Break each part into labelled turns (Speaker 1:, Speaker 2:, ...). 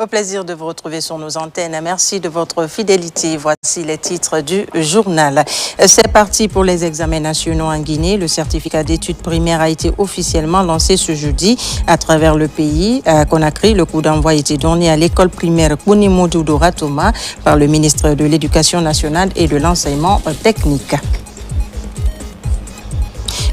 Speaker 1: Au plaisir de vous retrouver sur nos antennes. Merci de votre fidélité. Voici les titres du journal. C'est parti pour les examens nationaux en Guinée. Le certificat d'études primaires a été officiellement lancé ce jeudi à travers le pays. À Conakry, le coup d'envoi a été donné à l'école primaire Kounimodou Ratoma par le ministre de l'Éducation nationale et de l'enseignement technique.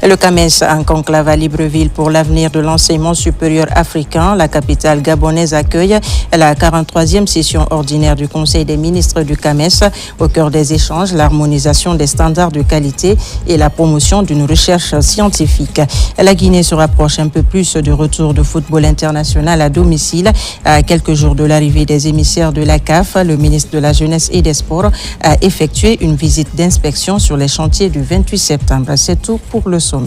Speaker 1: Le CAMES en conclave à Libreville pour l'avenir de l'enseignement supérieur africain. La capitale gabonaise accueille la 43e session ordinaire du Conseil des ministres du CAMES. Au cœur des échanges, l'harmonisation des standards de qualité et la promotion d'une recherche scientifique. La Guinée se rapproche un peu plus du retour de football international à domicile. À quelques jours de l'arrivée des émissaires de la CAF, le ministre de la Jeunesse et des Sports a effectué une visite d'inspection sur les chantiers du 28 septembre. C'est tout pour le sommaire.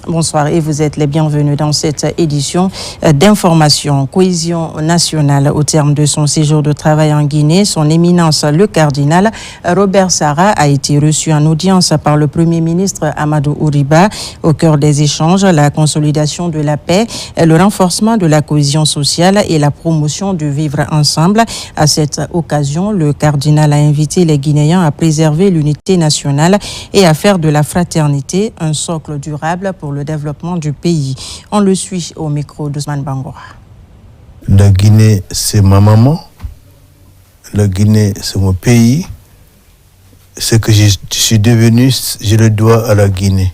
Speaker 1: Bonsoir et vous êtes les bienvenus dans cette édition d'information. Cohésion nationale au terme de son séjour de travail en Guinée. Son éminence le cardinal Robert Sarah a été reçu en audience par le Premier ministre Amadou Ouriba. Au cœur des échanges, la consolidation de la paix, le renforcement de la cohésion sociale et la promotion du vivre ensemble. À cette occasion, le cardinal a invité les Guinéens à préserver l'unité nationale et à faire de la fraternité un socle durable pour le développement du pays. On le suit au micro d'Ousmane Bangora.
Speaker 2: La Guinée, c'est ma maman. La Guinée, c'est mon pays. Ce que je suis devenu, je le dois à la Guinée.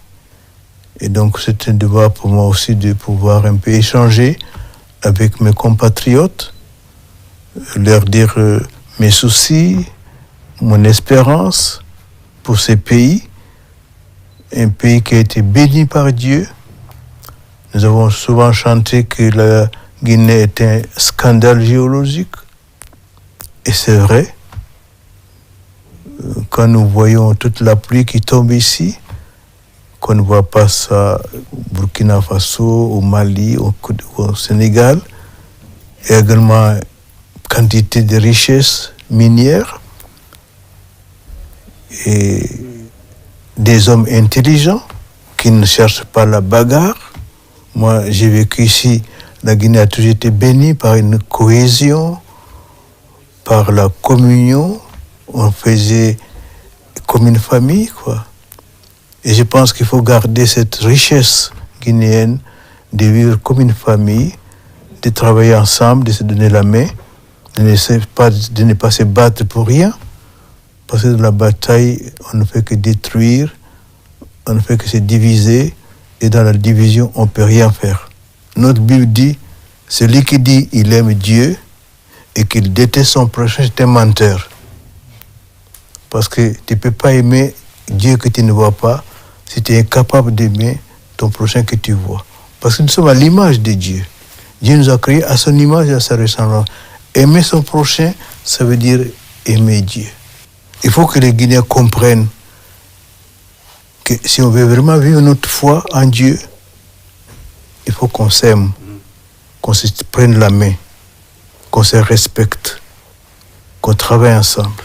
Speaker 2: Et donc, c'est un devoir pour moi aussi de pouvoir un peu échanger avec mes compatriotes, leur dire mes soucis, mon espérance pour ces pays. Un pays qui a été béni par Dieu. Nous avons souvent chanté que la Guinée est un scandale géologique. Et c'est vrai. Quand nous voyons toute la pluie qui tombe ici, qu'on ne voit pas ça au Burkina Faso, au Mali, au Sénégal, et également quantité de richesses minières et des hommes intelligents qui ne cherchent pas la bagarre. Moi, j'ai vécu ici. La Guinée a toujours été bénie par une cohésion, par la communion. On faisait comme une famille, quoi. Et je pense qu'il faut garder cette richesse guinéenne de vivre comme une famille, de travailler ensemble, de se donner la main, de ne pas se battre pour rien. Parce que dans la bataille, on ne fait que détruire, on ne fait que se diviser, et dans la division, on ne peut rien faire. Notre Bible dit, celui qui dit il aime Dieu et qu'il déteste son prochain, c'est un menteur. Parce que tu ne peux pas aimer Dieu que tu ne vois pas si tu es incapable d'aimer ton prochain que tu vois. Parce que nous sommes à l'image de Dieu. Dieu nous a créés à son image et à sa ressemblance. Aimer son prochain, ça veut dire aimer Dieu. Il faut que les Guinéens comprennent que si on veut vraiment vivre notre foi en Dieu, il faut qu'on s'aime, qu'on se prenne la main, qu'on se respecte, qu'on travaille ensemble.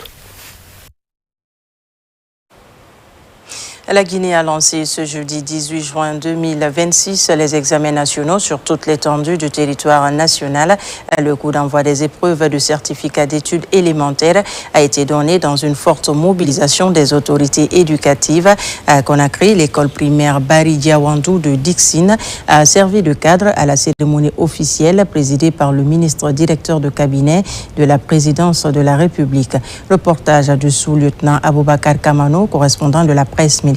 Speaker 1: La Guinée a lancé ce jeudi 18 juin 2026 les examens nationaux sur toute l'étendue du territoire national. Le coup d'envoi des épreuves de certificat d'études élémentaires a été donné dans une forte mobilisation des autorités éducatives. À Conakry, l'école primaire Bari Diawandou de Dixine a servi de cadre à la cérémonie officielle présidée par le ministre directeur de cabinet de la présidence de la République. Reportage du sous-lieutenant Aboubakar Kamano, correspondant de la presse militaire.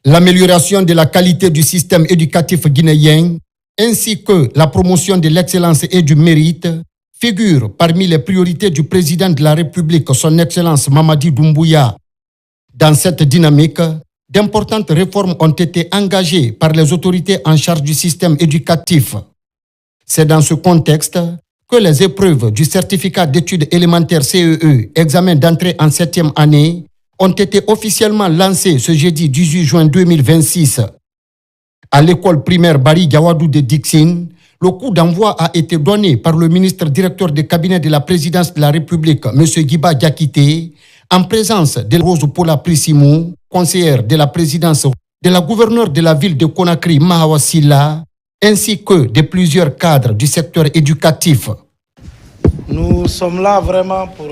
Speaker 3: L'amélioration de la qualité du système éducatif guinéen ainsi que la promotion de l'excellence et du mérite figurent parmi les priorités du président de la République, son Excellence Mamadi Doumbouya. Dans cette dynamique, d'importantes réformes ont été engagées par les autorités en charge du système éducatif. C'est dans ce contexte que les épreuves du certificat d'études élémentaires CEE, examen d'entrée en 7e année, ont été officiellement lancés ce jeudi 18 juin 2026. À l'école primaire Bari Diawadou de Dixine, le coup d'envoi a été donné par le ministre directeur de cabinet de la présidence de la République, M. Guiba Diakité, en présence de Rose Pola Prissimou, conseillère de la présidence, de la gouverneure de la ville de Conakry, Mahawa Silla, ainsi que de plusieurs cadres du secteur éducatif.
Speaker 4: Nous sommes là vraiment pour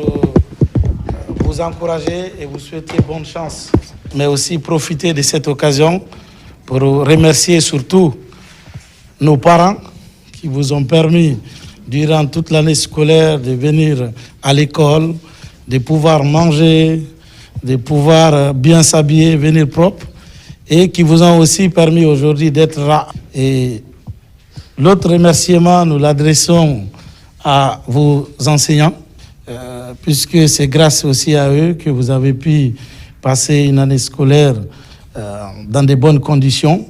Speaker 4: vous encourager et vous souhaiter bonne chance, mais aussi profiter de cette occasion pour remercier surtout nos parents qui vous ont permis, durant toute l'année scolaire, de venir à l'école, de pouvoir manger, de pouvoir bien s'habiller, venir propre, et qui vous ont aussi permis aujourd'hui d'être là. Et l'autre remerciement, nous l'adressons à vos enseignants, puisque c'est grâce aussi à eux que vous avez pu passer une année scolaire dans de bonnes conditions.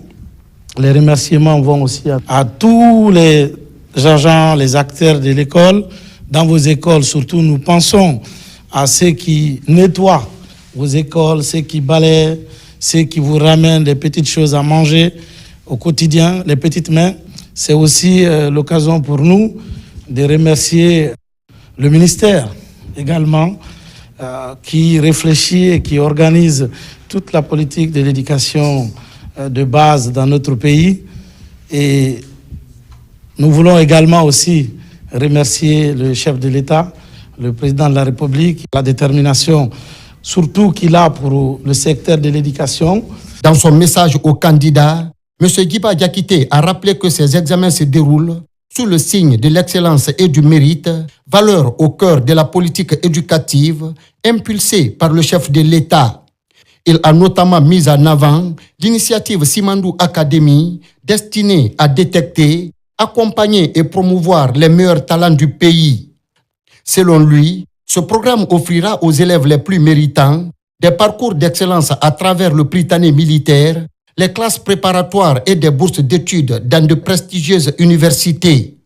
Speaker 4: Les remerciements vont aussi à tous les agents, les acteurs de l'école. Dans vos écoles, surtout, nous pensons à ceux qui nettoient vos écoles, ceux qui balayent, ceux qui vous ramènent des petites choses à manger au quotidien, les petites mains. C'est aussi l'occasion pour nous de remercier le ministère également, qui réfléchit et qui organise toute la politique de l'éducation de base dans notre pays. Et nous voulons également aussi remercier le chef de l'État, le président de la République, la détermination surtout qu'il a pour le secteur de l'éducation.
Speaker 3: Dans son message aux candidats, M. Guiba Diakité a rappelé que ces examens se déroulent sous le signe de l'excellence et du mérite, valeur au cœur de la politique éducative impulsée par le chef de l'État. Il a notamment mis en avant l'initiative Simandou Academy destinée à détecter, accompagner et promouvoir les meilleurs talents du pays. Selon lui, ce programme offrira aux élèves les plus méritants des parcours d'excellence à travers le Prytanée militaire, les classes préparatoires et des bourses d'études dans de prestigieuses universités.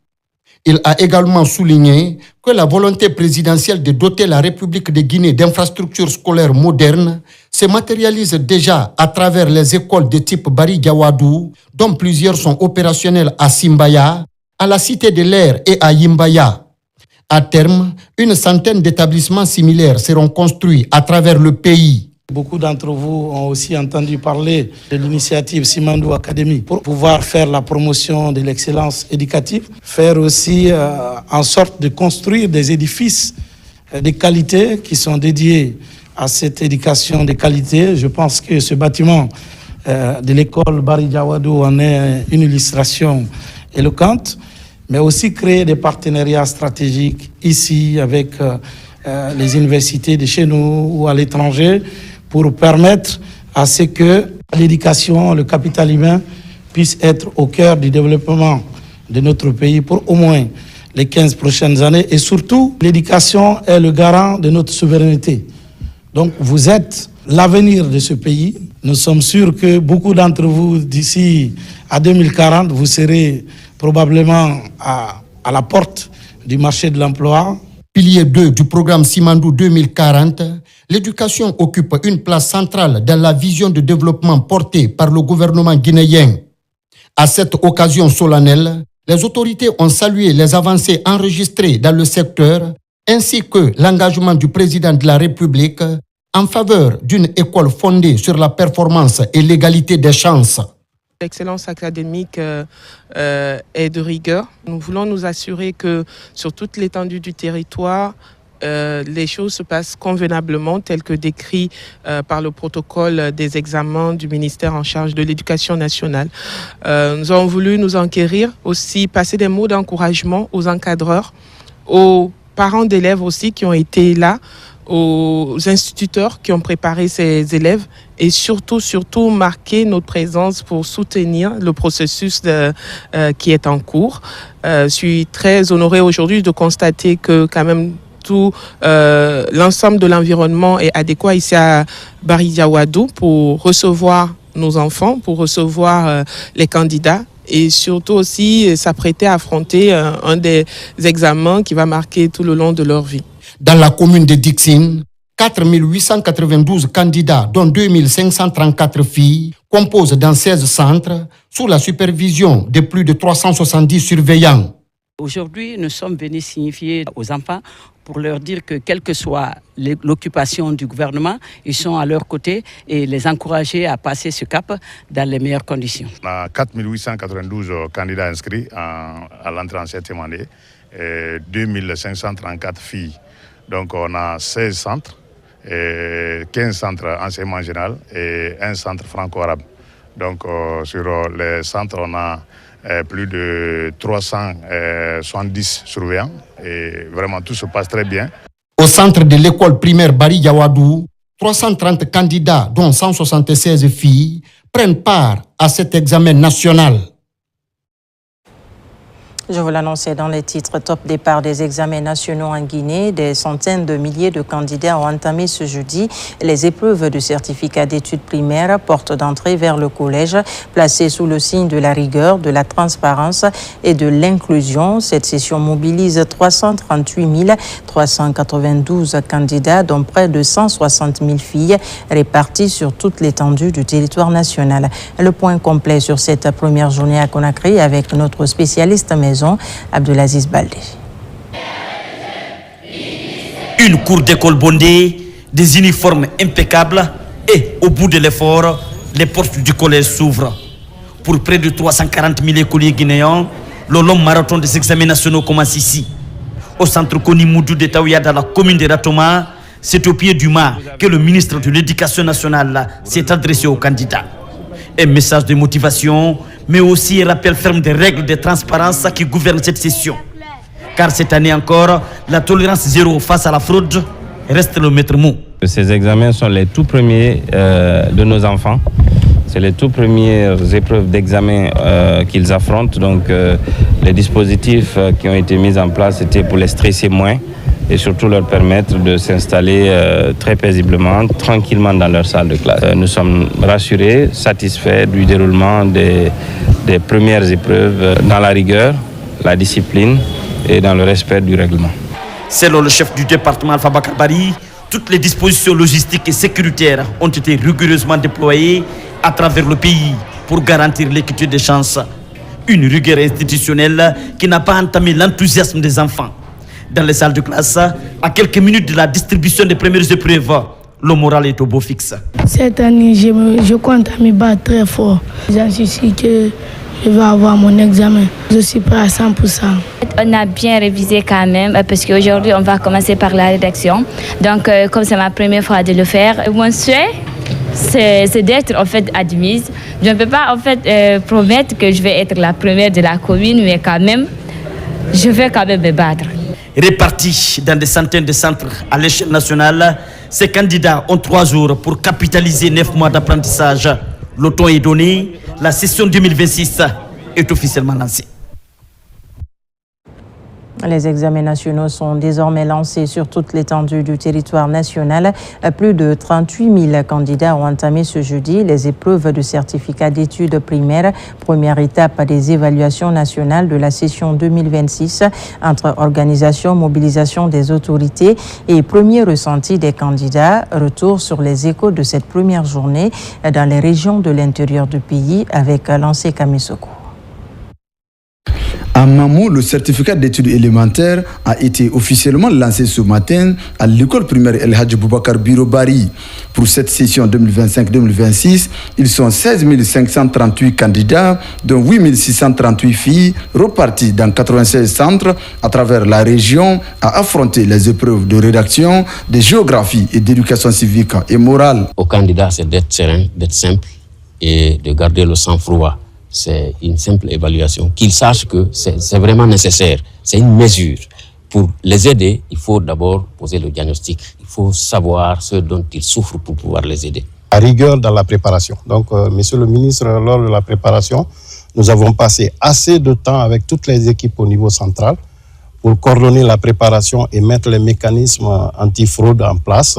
Speaker 3: Il a également souligné que la volonté présidentielle de doter la République de Guinée d'infrastructures scolaires modernes se matérialise déjà à travers les écoles de type Bari Diawadou, dont plusieurs sont opérationnelles à Simbaya, à la Cité de l'Air et à Yimbaya. À terme, une centaine d'établissements similaires seront construits à travers le pays.
Speaker 4: Beaucoup d'entre vous ont aussi entendu parler de l'initiative Simandou Academy pour pouvoir faire la promotion de l'excellence éducative, faire aussi en sorte de construire des édifices de qualité qui sont dédiés à cette éducation de qualité. Je pense que ce bâtiment de l'école Bari Diawadou en est une illustration éloquente, mais aussi créer des partenariats stratégiques ici avec les universités de chez nous ou à l'étranger, pour permettre à ce que l'éducation, le capital humain puisse être au cœur du développement de notre pays pour au moins les 15 prochaines années. Et surtout, l'éducation est le garant de notre souveraineté. Donc vous êtes l'avenir de ce pays. Nous sommes sûrs que beaucoup d'entre vous, d'ici à 2040, vous serez probablement à la porte du marché de l'emploi.
Speaker 3: Pilier 2 du programme Simandou 2040, l'éducation occupe une place centrale dans la vision de développement portée par le gouvernement guinéen. À cette occasion solennelle, les autorités ont salué les avancées enregistrées dans le secteur ainsi que l'engagement du président de la République en faveur d'une école fondée sur la performance et l'égalité des chances.
Speaker 5: L'excellence académique est de rigueur. Nous voulons nous assurer que sur toute l'étendue du territoire, les choses se passent convenablement, tel que décrit par le protocole des examens du ministère en charge de l'éducation nationale. Nous avons voulu nous enquérir, aussi passer des mots d'encouragement aux encadreurs, aux parents d'élèves aussi qui ont été là, aux instituteurs qui ont préparé ces élèves et surtout marquer notre présence pour soutenir le processus qui est en cours. Je suis très honorée aujourd'hui de constater que quand même tout l'ensemble de l'environnement est adéquat ici à Bari Diawadou pour recevoir nos enfants, pour recevoir les candidats et surtout aussi s'apprêter à affronter un des examens qui va marquer tout le long de leur vie.
Speaker 3: Dans la commune de Dixine, 4 892 candidats, dont 2 534 filles, composent dans 16 centres sous la supervision de plus de 370 surveillants.
Speaker 6: Aujourd'hui, nous sommes venus signifier aux enfants pour leur dire que quelle que soit l'occupation du gouvernement, ils sont à leur côté et les encourager à passer ce cap dans les meilleures conditions.
Speaker 7: On a 4892 candidats inscrits à l'entrée en septième année et 2534 filles. Donc on a 16 centres, et 15 centres enseignement général et un centre franco-arabe. Donc sur les centres, on a plus de 370 surveillants et vraiment tout se passe très bien.
Speaker 3: Au centre de l'école primaire Bari Yawadou, 330 candidats, dont 176 filles, prennent part à cet examen national.
Speaker 1: Je vous l'annonçais dans les titres, top départ des examens nationaux en Guinée. Des centaines de milliers de candidats ont entamé ce jeudi les épreuves de certificat d'études primaires, porte d'entrée vers le collège, placées sous le signe de la rigueur, de la transparence et de l'inclusion. Cette session mobilise 338 392 candidats, dont près de 160 000 filles réparties sur toute l'étendue du territoire national. Le point complet sur cette première journée à Conakry avec notre spécialiste maison, Abdelaziz Baldé.
Speaker 8: Une cour d'école bondée, des uniformes impeccables et au bout de l'effort, les portes du collège s'ouvrent. Pour près de 340 000 écoliers guinéens, le long marathon des examens nationaux commence ici. Au centre Konimoudou de Taouya dans la commune de Ratoma, c'est au pied du mât que le ministre de l'Éducation nationale s'est adressé aux candidats. Un message de motivation, mais aussi un rappel ferme des règles de transparence qui gouvernent cette session. Car cette année encore, la tolérance zéro face à la fraude reste le maître mot.
Speaker 9: Ces examens sont les tout premiers de nos enfants. C'est les tout premières épreuves d'examen qu'ils affrontent. Donc les dispositifs qui ont été mis en place étaient pour les stresser moins et surtout leur permettre de s'installer très paisiblement, tranquillement dans leur salle de classe. Nous sommes rassurés, satisfaits du déroulement des premières épreuves dans la rigueur, la discipline et dans le respect du règlement.
Speaker 8: Selon le chef du département Alpha Bakar Bari, toutes les dispositions logistiques et sécuritaires ont été rigoureusement déployées à travers le pays pour garantir l'équité des chances. Une rigueur institutionnelle qui n'a pas entamé l'enthousiasme des enfants. Dans les salles de classe, à quelques minutes de la distribution des premières épreuves, le moral est au beau fixe.
Speaker 10: Cette année, je compte à me battre très fort. J'en suis sûr que je vais avoir mon examen. Je suis prêt à 100%.
Speaker 11: On a bien révisé quand même, parce qu'aujourd'hui, on va commencer par la rédaction. Donc, comme c'est ma première fois de le faire, mon souhait, c'est d'être en fait admise. Je ne peux pas en fait promettre que je vais être la première de la commune, mais quand même, je vais quand même me battre.
Speaker 8: Répartis dans des centaines de centres à l'échelle nationale, ces candidats ont 3 jours pour capitaliser 9 mois d'apprentissage. Le temps est donné, la session 2026 est officiellement lancée.
Speaker 1: Les examens nationaux sont désormais lancés sur toute l'étendue du territoire national. Plus de 38 000 candidats ont entamé ce jeudi les épreuves de certificat d'études primaires, première étape des évaluations nationales de la session 2026 entre organisation, mobilisation des autorités et premier ressenti des candidats. Retour sur les échos de cette première journée dans les régions de l'intérieur du pays avec Lancé Kamesoko.
Speaker 12: À Mamou, le certificat d'études élémentaires a été officiellement lancé ce matin à l'école primaire El Hadji Boubacar Biro Bari. Pour cette session 2025-2026, ils sont 16 538 candidats, dont 8 638 filles, repartis dans 96 centres à travers la région, à affronter les épreuves de rédaction, de géographie et d'éducation civique et morale.
Speaker 13: Aux candidats, c'est d'être serein, d'être simple et de garder le sang-froid. C'est une simple évaluation, qu'ils sachent que c'est vraiment nécessaire. C'est une mesure. Pour les aider, il faut d'abord poser le diagnostic. Il faut savoir ce dont ils souffrent pour pouvoir les aider.
Speaker 14: La rigueur dans la préparation. Donc, monsieur le ministre, lors de la préparation, nous avons passé assez de temps avec toutes les équipes au niveau central pour coordonner la préparation et mettre les mécanismes anti-fraude en place,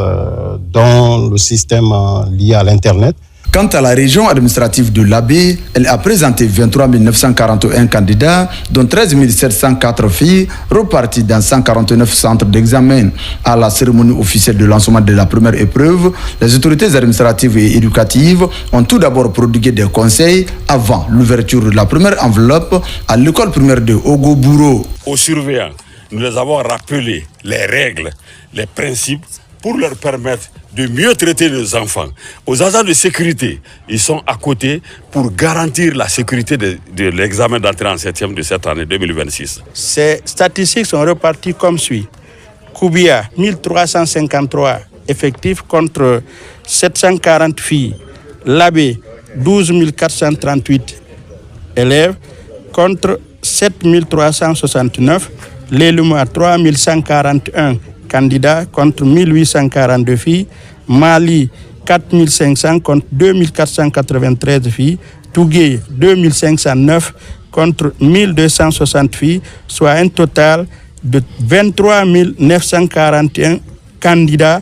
Speaker 14: dont le système lié à l'Internet,
Speaker 12: Quant à la région administrative de l'Abbé, elle a présenté 23 941 candidats, dont 13 704 filles, repartis dans 149 centres d'examen. À la cérémonie officielle de lancement de la première épreuve, les autorités administratives et éducatives ont tout d'abord prodigué des conseils avant l'ouverture de la première enveloppe à l'école primaire de Ogobouro.
Speaker 15: Aux surveillants, nous les avons rappelé les règles, les principes pour leur permettre de mieux traiter les enfants. Aux agents de sécurité, ils sont à côté pour garantir la sécurité de l'examen d'entrée en 7e de cette année 2026.
Speaker 4: Ces statistiques sont reparties comme suit. Koubia, 1353 effectifs contre 740 filles. Labé, 12 438 élèves contre 7 369. L'Eluma, 3141 candidats contre 1842 filles. Mali, 4500 contre 2493 filles. Tougué, 2509 contre 1260 filles, soit un total de 23 941 candidats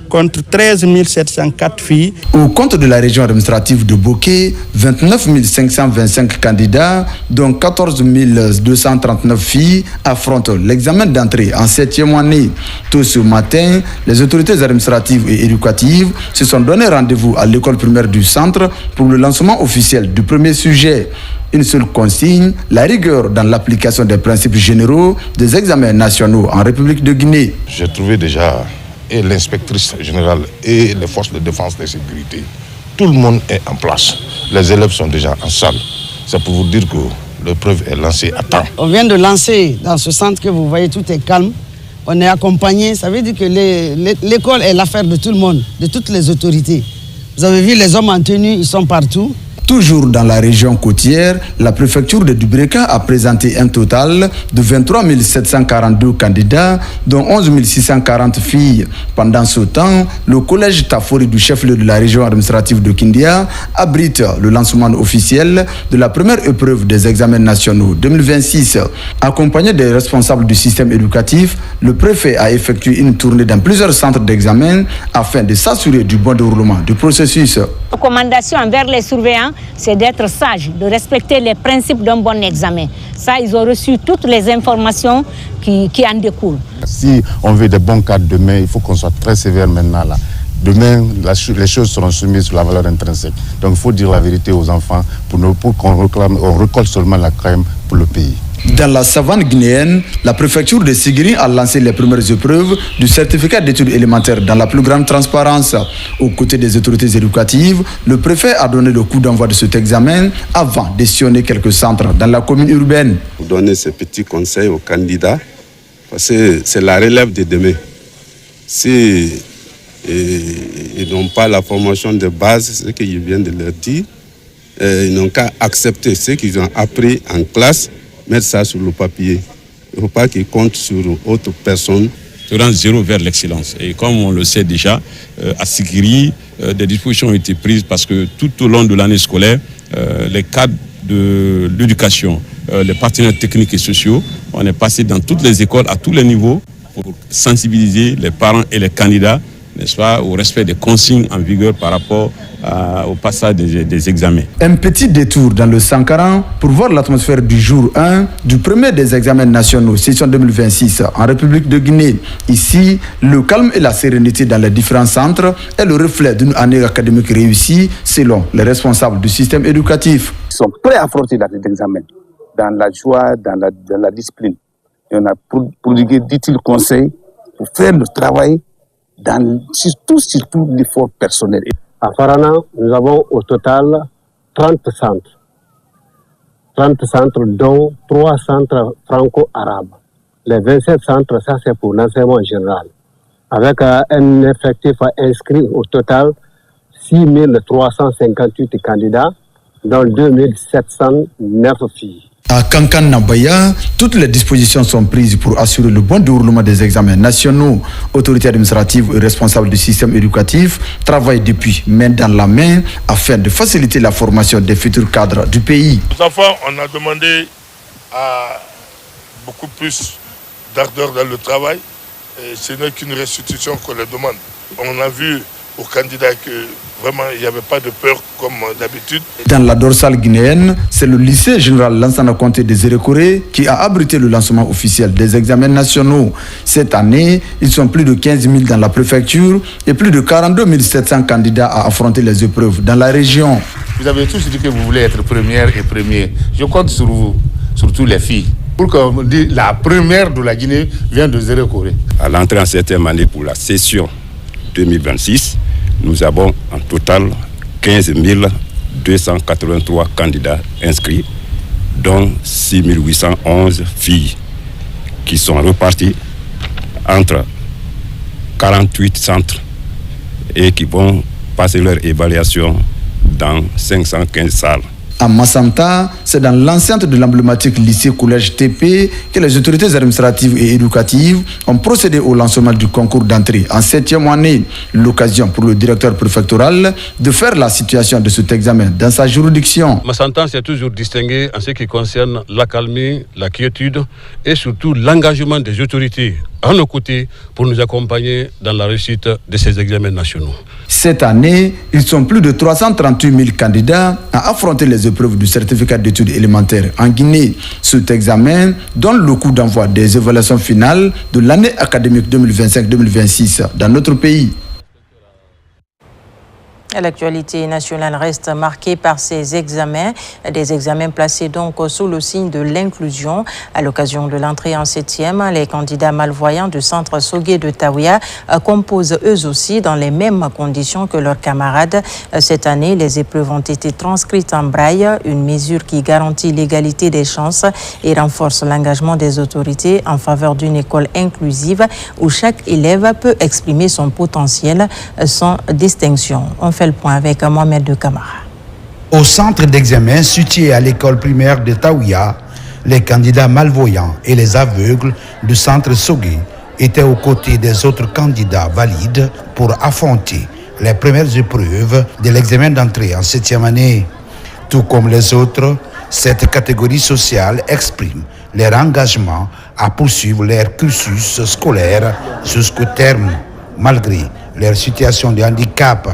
Speaker 4: contre 13 704 filles.
Speaker 12: Au compte de la région administrative de Boké, 29 525 candidats, dont 14 239 filles, affrontent l'examen d'entrée en 7e année. Tôt ce matin, les autorités administratives et éducatives se sont donné rendez-vous à l'école primaire du centre pour le lancement officiel du premier sujet. Une seule consigne, la rigueur dans l'application des principes généraux des examens nationaux en République de Guinée.
Speaker 16: J'ai trouvé déjà et l'inspectrice générale et les forces de défense et de sécurité. Tout le monde est en place. Les élèves sont déjà en salle. C'est pour vous dire que l'épreuve est lancée à temps.
Speaker 17: On vient de lancer dans ce centre que vous voyez, tout est calme. On est accompagné. Ça veut dire que l'école est l'affaire de tout le monde, de toutes les autorités. Vous avez vu les hommes en tenue, ils sont partout.
Speaker 12: Toujours dans la région côtière, la préfecture de Dubreka a présenté un total de 23 742 candidats, dont 11 640 filles. Pendant ce temps, le collège Tafori du chef-lieu de la région administrative de Kindia abrite le lancement officiel de la première épreuve des examens nationaux 2026. Accompagné des responsables du système éducatif, le préfet a effectué une tournée dans plusieurs centres d'examen afin de s'assurer du bon déroulement du processus.
Speaker 18: Recommandation envers les surveillants, c'est d'être sage, de respecter les principes d'un bon examen. Ça, ils ont reçu toutes les informations qui en découlent.
Speaker 16: Si on veut des bons cadres demain, il faut qu'on soit très sévère maintenant là. Demain, les choses seront soumises sur la valeur intrinsèque. Donc il faut dire la vérité aux enfants pour qu'on récolte seulement la crème pour le pays.
Speaker 12: Dans la savane guinéenne, la préfecture de Sigiri a lancé les premières épreuves du certificat d'études élémentaires dans la plus grande transparence. Aux côtés des autorités éducatives, le préfet a donné le coup d'envoi de cet examen avant de sillonner quelques centres dans la commune urbaine.
Speaker 19: Pour donner ces petits conseils aux candidats, parce que c'est la relève de demain. Si ils n'ont pas la formation de base, c'est ce que je viens de leur dire, ils n'ont qu'à accepter ce qu'ils ont appris en classe, mettre ça sur le papier. Il ne faut pas qu'ils comptent sur autre personne.
Speaker 20: Rendre zéro vers l'excellence. Et comme on le sait déjà, à Sikiri, des dispositions ont été prises parce que tout au long de l'année scolaire, les cadres de l'éducation, les partenaires techniques et sociaux, on est passé dans toutes les écoles à tous les niveaux pour sensibiliser les parents et les candidats, n'est-ce pas, au respect des consignes en vigueur par rapport au passage des examens.
Speaker 12: Un petit détour dans le Sankaran pour voir l'atmosphère du jour 1 du premier des examens nationaux, session 2026 en République de Guinée. Ici, le calme et la sérénité dans les différents centres est le reflet d'une année académique réussie selon les responsables du système éducatif.
Speaker 21: Ils sont prêts à affronter l'examen dans la joie, dans la discipline. Et on a prodigué d'utiles conseils pour faire le travail dans surtout l'effort personnel.
Speaker 22: À Farana, nous avons au total 30 centres. 30 centres, dont 3 centres franco-arabes. Les 27 centres, ça c'est pour l'enseignement général. Avec un effectif inscrit au total 6 358 candidats, dont 2 709 filles.
Speaker 12: À Kankan-Nabaya, toutes les dispositions sont prises pour assurer le bon déroulement des examens nationaux. Autorités administratives et responsables du système éducatif travaillent depuis main dans la main afin de faciliter la formation des futurs cadres du pays.
Speaker 23: Aux enfants, on a demandé à beaucoup plus d'ardeur dans le travail. Et ce n'est qu'une restitution qu'on les demande. On a vu aux candidats que vraiment il n'y avait pas de peur comme d'habitude.
Speaker 12: Dans la dorsale guinéenne, c'est le lycée général Lansana Conté des Zérékoré qui a abrité le lancement officiel des examens nationaux. Cette année, ils sont plus de 15 000 dans la préfecture et plus de 42 700 candidats à affronter les épreuves dans la région.
Speaker 16: Vous avez tous dit que vous voulez être première et premier. Je compte sur vous, surtout les filles, pour qu'on dise la première de la Guinée vient de Zérékoré.
Speaker 2: À l'entrée en 7e année pour la session 2026, nous avons en total 15 283 candidats inscrits, dont 6 811 filles, qui sont reparties entre 48 centres et qui vont passer leur évaluation dans 515 salles.
Speaker 12: À Massanta, c'est dans l'enceinte de l'emblématique lycée-collège TP que les autorités administratives et éducatives ont procédé au lancement du concours d'entrée en 7e année. L'occasion pour le directeur préfectoral de faire la situation de cet examen dans sa juridiction.
Speaker 5: Massanta s'est toujours distingué en ce qui concerne l'accalmie, la quiétude et surtout l'engagement des autorités à nos côtés pour nous accompagner dans la réussite de ces examens nationaux.
Speaker 12: Cette année, ils sont plus de 338 000 candidats à affronter les épreuves du certificat d'études élémentaires en Guinée. Cet examen donne le coup d'envoi des évaluations finales de l'année académique 2025-2026 dans notre pays.
Speaker 1: L'actualité nationale reste marquée par ces examens, des examens placés donc sous le signe de l'inclusion. À l'occasion de l'entrée en 7e, les candidats malvoyants du centre Sogué de Taouya composent eux aussi dans les mêmes conditions que leurs camarades. Cette année, les épreuves ont été transcrites en braille, une mesure qui garantit l'égalité des chances et renforce l'engagement des autorités en faveur d'une école inclusive où chaque élève peut exprimer son potentiel sans distinction. On fait le point avec Mohamed de Camara.
Speaker 6: Au centre d'examen situé à l'école primaire de Taouya, les candidats malvoyants et les aveugles du centre Sogué étaient aux côtés des autres candidats valides pour affronter les premières épreuves de l'examen d'entrée en 7e année. Tout comme les autres, cette catégorie sociale exprime leur engagement à poursuivre leur cursus scolaire jusqu'au terme, malgré leur situation de handicap.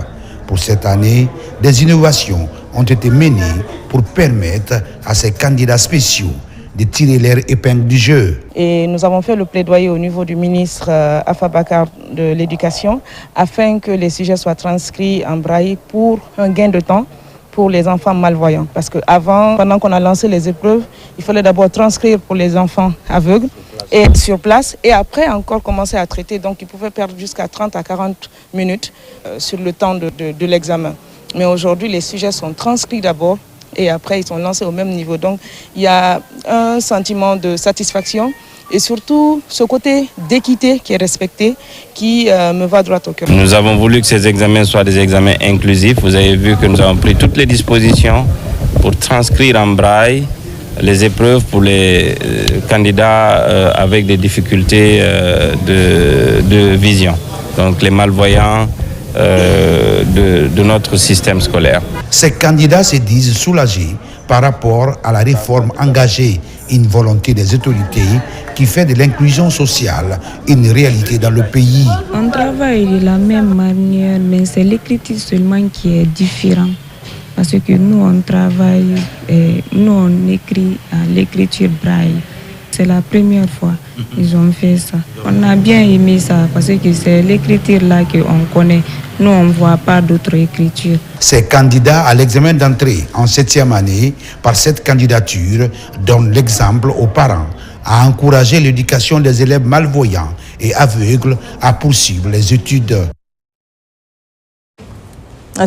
Speaker 6: Pour cette année, des innovations ont été menées pour permettre à ces candidats spéciaux de tirer leur épingle du jeu.
Speaker 24: Et nous avons fait le plaidoyer au niveau du ministre Alpha Bakar de l'Éducation afin que les sujets soient transcrits en braille pour un gain de temps pour les enfants malvoyants. Parce qu'avant, pendant qu'on a lancé les épreuves, il fallait d'abord transcrire pour les enfants aveugles et sur place, et après encore commencer à traiter. Donc ils pouvaient perdre jusqu'à 30 à 40 minutes sur le temps de l'examen. Mais aujourd'hui, les sujets sont transcrits d'abord et après ils sont lancés au même niveau. Donc il y a un sentiment de satisfaction et surtout ce côté d'équité qui est respecté, qui me va droit au cœur.
Speaker 9: Nous avons voulu que ces examens soient des examens inclusifs. Vous avez vu que nous avons pris toutes les dispositions pour transcrire en braille les épreuves pour les candidats avec des difficultés de vision, donc les malvoyants de notre système scolaire.
Speaker 6: Ces candidats se disent soulagés par rapport à la réforme engagée, une volonté des autorités qui fait de l'inclusion sociale une réalité dans le pays.
Speaker 25: On travaille de la même manière, mais c'est l'écriture seulement qui est différente. Parce que nous, on travaille, nous, on écrit à l'écriture braille. C'est la première fois qu'ils ont fait ça. On a bien aimé ça parce que c'est l'écriture là qu'on connaît. Nous, on ne voit pas d'autres écritures.
Speaker 6: Ces candidats à l'examen d'entrée en 7e année, par cette candidature, donnent l'exemple aux parents à encourager l'éducation des élèves malvoyants et aveugles à poursuivre les études.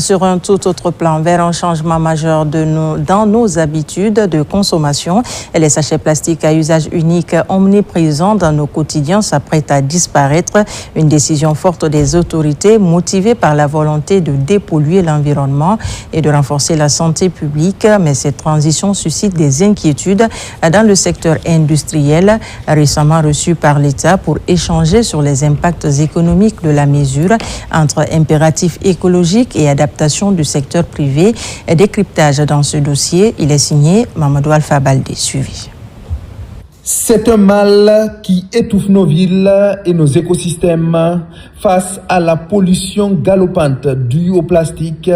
Speaker 1: Sur un tout autre plan, vers un changement majeur dans nos habitudes de consommation, les sachets plastiques à usage unique omniprésents dans nos quotidiens s'apprêtent à disparaître. Une décision forte des autorités motivée par la volonté de dépolluer l'environnement et de renforcer la santé publique. Mais cette transition suscite des inquiétudes dans le secteur industriel, récemment reçu par l'État pour échanger sur les impacts économiques de la mesure entre impératifs écologiques et adaptation du secteur privé. Décryptage dans ce dossier, il est signé Mamadou Alpha Baldé. Suivi.
Speaker 3: C'est un mal qui étouffe nos villes et nos écosystèmes. Face à la pollution galopante due au plastique,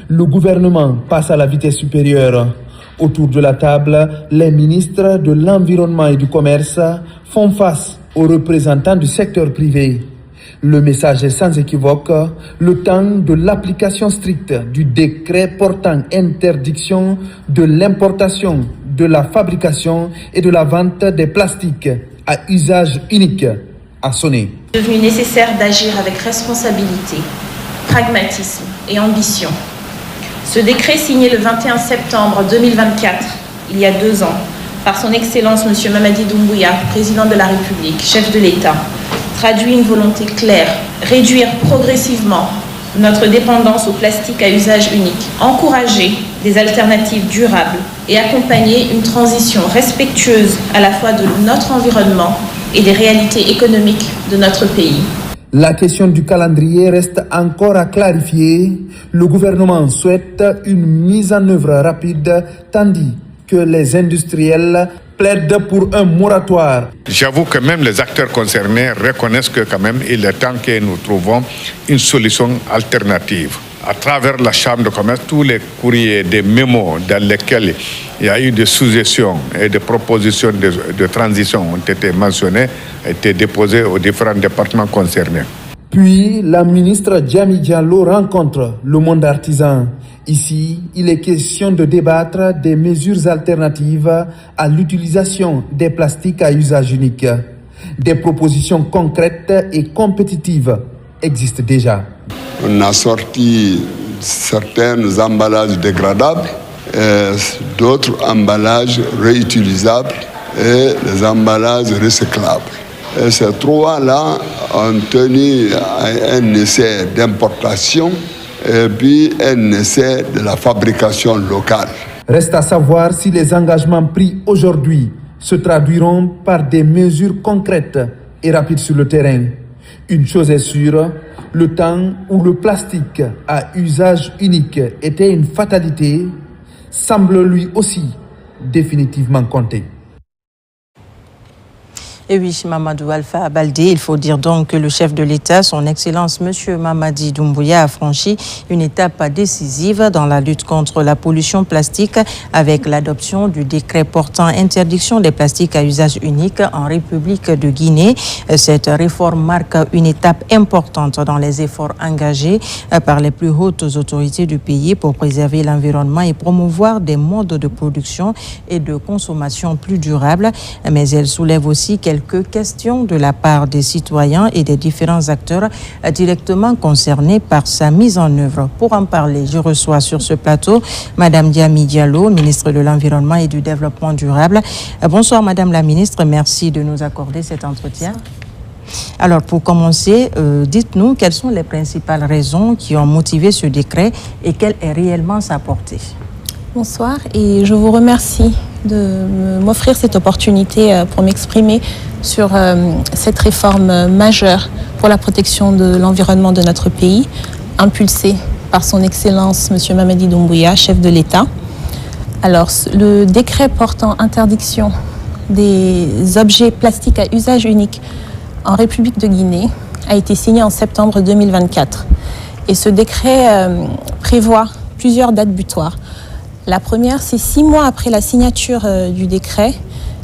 Speaker 3: le gouvernement passe à la vitesse supérieure. Autour de la table, les ministres de l'Environnement et du Commerce font face aux représentants du secteur privé. Le message est sans équivoque, le temps de l'application stricte du décret portant interdiction de l'importation, de la fabrication et de la vente des plastiques à usage unique a sonné.
Speaker 7: Il est devenu nécessaire d'agir avec responsabilité, pragmatisme et ambition. Ce décret signé le 21 septembre 2024, il y a 2 ans, par son Excellence M. Mamadi Doumbouya, président de la République, chef de l'État, traduit une volonté claire, réduire progressivement notre dépendance au plastique à usage unique, encourager des alternatives durables et accompagner une transition respectueuse à la fois de notre environnement et des réalités économiques de notre pays.
Speaker 3: La question du calendrier reste encore à clarifier. Le gouvernement souhaite une mise en œuvre rapide, tandis que les industriels plaident pour un moratoire.
Speaker 8: J'avoue que même les acteurs concernés reconnaissent que quand même il est temps que nous trouvons une solution alternative. À travers la Chambre de commerce, tous les courriers, des mémos dans lesquels il y a eu des suggestions et des propositions de transition ont été mentionnées, ont été déposées aux différents départements concernés.
Speaker 3: Puis, la ministre Djami Diallo rencontre le monde artisan. Ici, il est question de débattre des mesures alternatives à l'utilisation des plastiques à usage unique. Des propositions concrètes et compétitives existent déjà.
Speaker 10: On a sorti certains emballages dégradables, d'autres emballages réutilisables et les emballages recyclables. Et ces 3-là ont tenu à un essai d'importation et puis un essai de la fabrication locale.
Speaker 3: Reste à savoir si les engagements pris aujourd'hui se traduiront par des mesures concrètes et rapides sur le terrain. Une chose est sûre, le temps où le plastique à usage unique était une fatalité semble lui aussi définitivement compter.
Speaker 1: Et oui, Mamadou Alpha Baldé, il faut dire donc que le chef de l'État, son Excellence M. Mamadi Doumbouya, a franchi une étape décisive dans la lutte contre la pollution plastique avec l'adoption du décret portant interdiction des plastiques à usage unique en République de Guinée. Cette réforme marque une étape importante dans les efforts engagés par les plus hautes autorités du pays pour préserver l'environnement et promouvoir des modes de production et de consommation plus durables. Mais elle soulève aussi quelques questions de la part des citoyens et des différents acteurs directement concernés par sa mise en œuvre. Pour en parler, je reçois sur ce plateau Madame Djami Diallo, ministre de l'Environnement et du Développement durable. Bonsoir Madame la ministre, merci de nous accorder cet entretien. Alors pour commencer, dites-nous quelles sont les principales raisons qui ont motivé ce décret et quelle est réellement sa portée.
Speaker 11: Bonsoir et je vous remercie de m'offrir cette opportunité pour m'exprimer sur cette réforme majeure pour la protection de l'environnement de notre pays, impulsée par son Excellence M. Mamadi Doumbouya, chef de l'État. Alors, le décret portant interdiction des objets plastiques à usage unique en République de Guinée a été signé en septembre 2024. Et ce décret prévoit plusieurs dates butoirs. La première, c'est 6 mois après la signature du décret,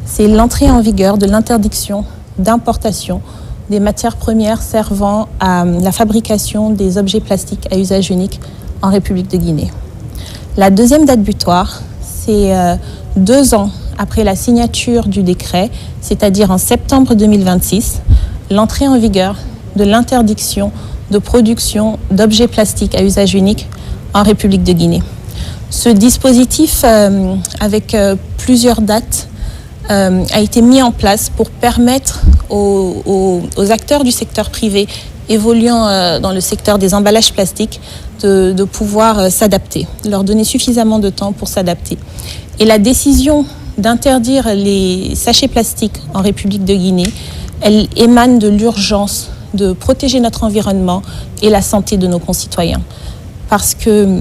Speaker 11: c'est l'entrée en vigueur de l'interdiction d'importation des matières premières servant à la fabrication des objets plastiques à usage unique en République de Guinée. La deuxième date butoir, c'est 2 ans après la signature du décret, c'est-à-dire en septembre 2026, l'entrée en vigueur de l'interdiction de production d'objets plastiques à usage unique en République de Guinée. Ce dispositif, avec plusieurs dates, a été mis en place pour permettre aux acteurs du secteur privé évoluant dans le secteur des emballages plastiques de pouvoir s'adapter, leur donner suffisamment de temps pour s'adapter. Et la décision d'interdire les sachets plastiques en République de Guinée, elle émane de l'urgence de protéger notre environnement et la santé de nos concitoyens. Parce que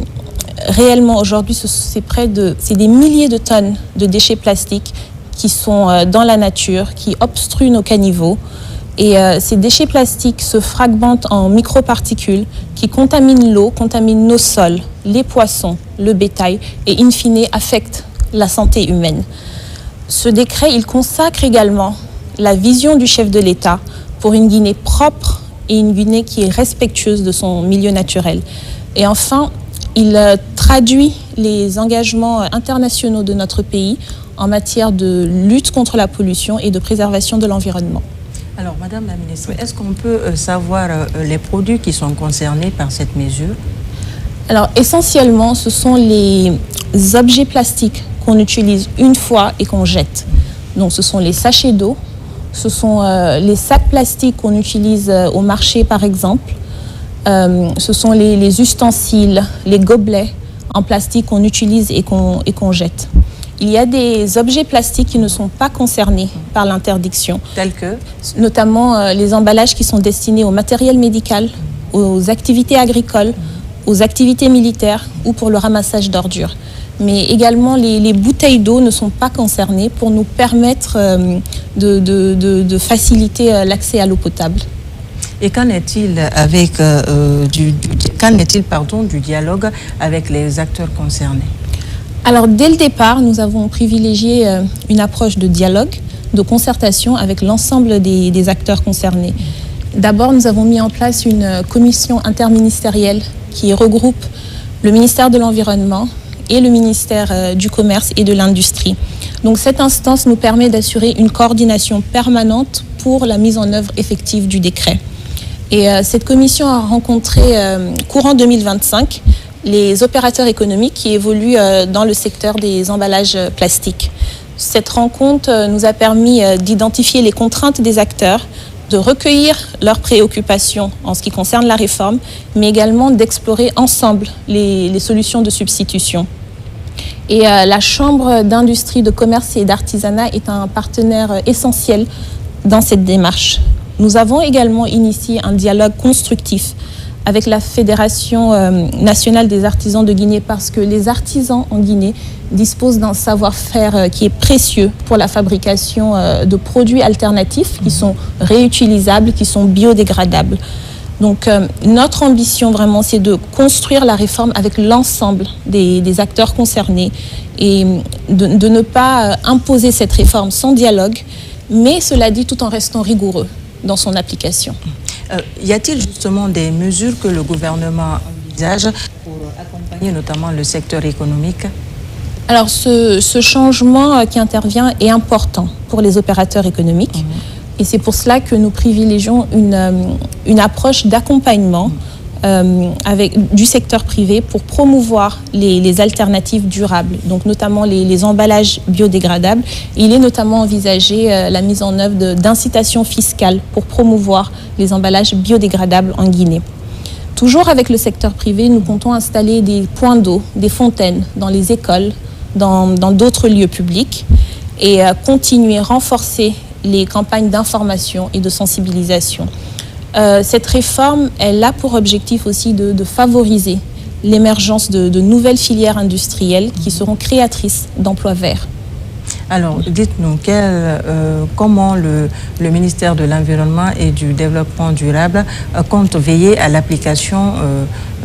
Speaker 11: réellement, aujourd'hui, c'est des milliers de tonnes de déchets plastiques qui sont dans la nature, qui obstruent nos caniveaux. Et ces déchets plastiques se fragmentent en microparticules qui contaminent l'eau, contaminent nos sols, les poissons, le bétail et in fine affectent la santé humaine. Ce décret, il consacre également la vision du chef de l'État pour une Guinée propre et une Guinée qui est respectueuse de son milieu naturel. Et enfin, il traduit les engagements internationaux de notre pays en matière de lutte contre la pollution et de préservation de l'environnement.
Speaker 1: Alors, Madame la Ministre, est-ce qu'on peut savoir les produits qui sont concernés par cette mesure?
Speaker 11: Alors, essentiellement, ce sont les objets plastiques qu'on utilise une fois et qu'on jette. Donc, ce sont les sachets d'eau, ce sont les sacs plastiques qu'on utilise au marché, par exemple. Ce sont les ustensiles, les gobelets en plastique qu'on utilise et qu'on jette. Il y a des objets plastiques qui ne sont pas concernés par l'interdiction.
Speaker 1: Tels que?
Speaker 11: Notamment les emballages qui sont destinés au matériel médical, aux activités agricoles, aux activités militaires ou pour le ramassage d'ordures. Mais également les bouteilles d'eau ne sont pas concernées pour nous permettre de faciliter l'accès à l'eau potable.
Speaker 1: Et qu'en est-il du dialogue avec les acteurs concernés?
Speaker 11: Alors, dès le départ, nous avons privilégié une approche de dialogue, de concertation avec l'ensemble des acteurs concernés. D'abord, nous avons mis en place une commission interministérielle qui regroupe le ministère de l'Environnement et le ministère du Commerce et de l'Industrie. Donc, cette instance nous permet d'assurer une coordination permanente pour la mise en œuvre effective du décret. Et cette commission a rencontré courant 2025 les opérateurs économiques qui évoluent dans le secteur des emballages plastiques. Cette rencontre nous a permis d'identifier les contraintes des acteurs, de recueillir leurs préoccupations en ce qui concerne la réforme, mais également d'explorer ensemble les solutions de substitution. Et la Chambre d'industrie, de commerce et d'artisanat est un partenaire essentiel dans cette démarche. Nous avons également initié un dialogue constructif avec la Fédération nationale des artisans de Guinée parce que les artisans en Guinée disposent d'un savoir-faire qui est précieux pour la fabrication de produits alternatifs qui sont réutilisables, qui sont biodégradables. Donc notre ambition vraiment, c'est de construire la réforme avec l'ensemble des acteurs concernés et de ne pas imposer cette réforme sans dialogue, mais cela dit tout en restant rigoureux dans son application.
Speaker 1: Y a-t-il justement des mesures que le gouvernement envisage pour accompagner notamment le secteur économique?
Speaker 11: Alors ce changement qui intervient est important pour les opérateurs économiques et c'est pour cela que nous privilégions une approche d'accompagnement du secteur privé pour promouvoir les alternatives durables, donc notamment les emballages biodégradables. Il est notamment envisagé la mise en œuvre d'incitations fiscales pour promouvoir les emballages biodégradables en Guinée. Toujours avec le secteur privé, nous comptons installer des points d'eau, des fontaines dans les écoles, dans d'autres lieux publics et continuer, renforcer les campagnes d'information et de sensibilisation. Cette réforme, elle a pour objectif aussi de favoriser l'émergence de nouvelles filières industrielles qui seront créatrices d'emplois verts.
Speaker 1: Alors, dites-nous, comment le ministère de l'Environnement et du Développement durable compte veiller à l'application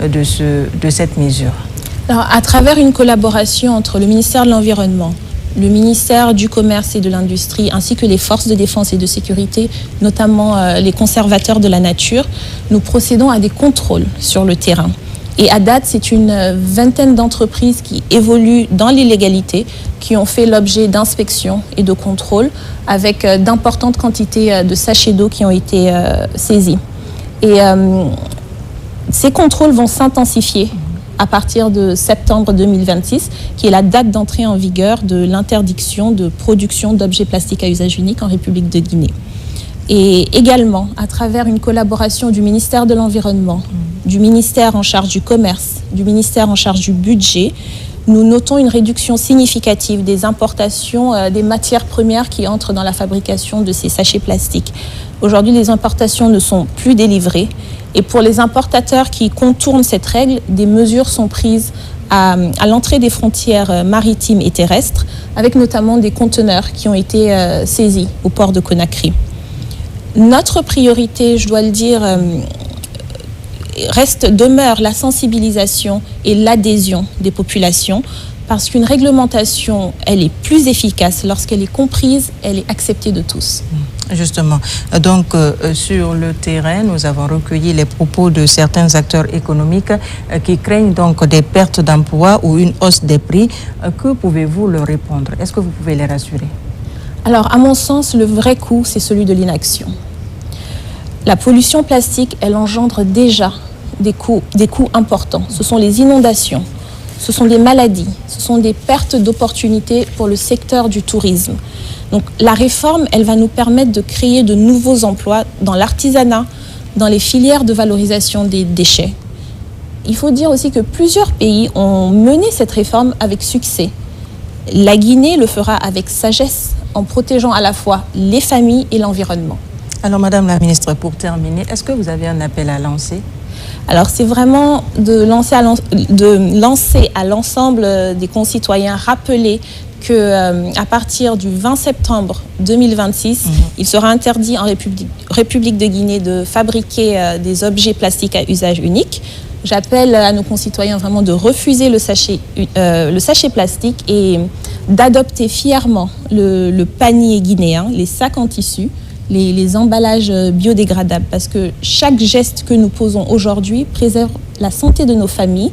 Speaker 1: de cette mesure?
Speaker 11: Alors, à travers une collaboration entre le ministère de l'Environnement, le ministère du Commerce et de l'Industrie, ainsi que les forces de défense et de sécurité, notamment les conservateurs de la nature, nous procédons à des contrôles sur le terrain. Et à date, c'est une vingtaine d'entreprises qui évoluent dans l'illégalité, qui ont fait l'objet d'inspections et de contrôles, avec d'importantes quantités de sachets d'eau qui ont été saisis. Et ces contrôles vont s'intensifier à partir de septembre 2026, qui est la date d'entrée en vigueur de l'interdiction de production d'objets plastiques à usage unique en République de Guinée. Et également, à travers une collaboration du ministère de l'Environnement, du ministère en charge du Commerce, du ministère en charge du Budget, nous notons une réduction significative des importations des matières premières qui entrent dans la fabrication de ces sachets plastiques. Aujourd'hui, les importations ne sont plus délivrées. Et pour les importateurs qui contournent cette règle, des mesures sont prises à l'entrée des frontières maritimes et terrestres, avec notamment des conteneurs qui ont été saisis au port de Conakry. Notre priorité, je dois le dire, demeure la sensibilisation et l'adhésion des populations, parce qu'une réglementation, elle est plus efficace lorsqu'elle est comprise, elle est acceptée de tous.
Speaker 1: Justement, donc sur le terrain, nous avons recueilli les propos de certains acteurs économiques qui craignent donc des pertes d'emplois ou une hausse des prix. Que pouvez-vous leur répondre? Est-ce que vous pouvez les rassurer?
Speaker 11: Alors, à mon sens, le vrai coût, c'est celui de l'inaction. La pollution plastique, elle engendre déjà des coûts importants. Ce sont les inondations, ce sont des maladies, ce sont des pertes d'opportunités pour le secteur du tourisme. Donc la réforme, elle va nous permettre de créer de nouveaux emplois dans l'artisanat, dans les filières de valorisation des déchets. Il faut dire aussi que plusieurs pays ont mené cette réforme avec succès. La Guinée le fera avec sagesse, en protégeant à la fois les familles et l'environnement.
Speaker 1: Alors Madame la Ministre, pour terminer, est-ce que vous avez un appel à lancer?
Speaker 11: Alors c'est vraiment de lancer à l'ensemble des concitoyens, rappeler qu'à partir du 20 septembre 2026, il sera interdit en République de Guinée de fabriquer des objets plastiques à usage unique. J'appelle à nos concitoyens vraiment de refuser le sachet plastique et d'adopter fièrement le panier guinéen, les sacs en tissu, les emballages biodégradables, parce que chaque geste que nous posons aujourd'hui préserve la santé de nos familles,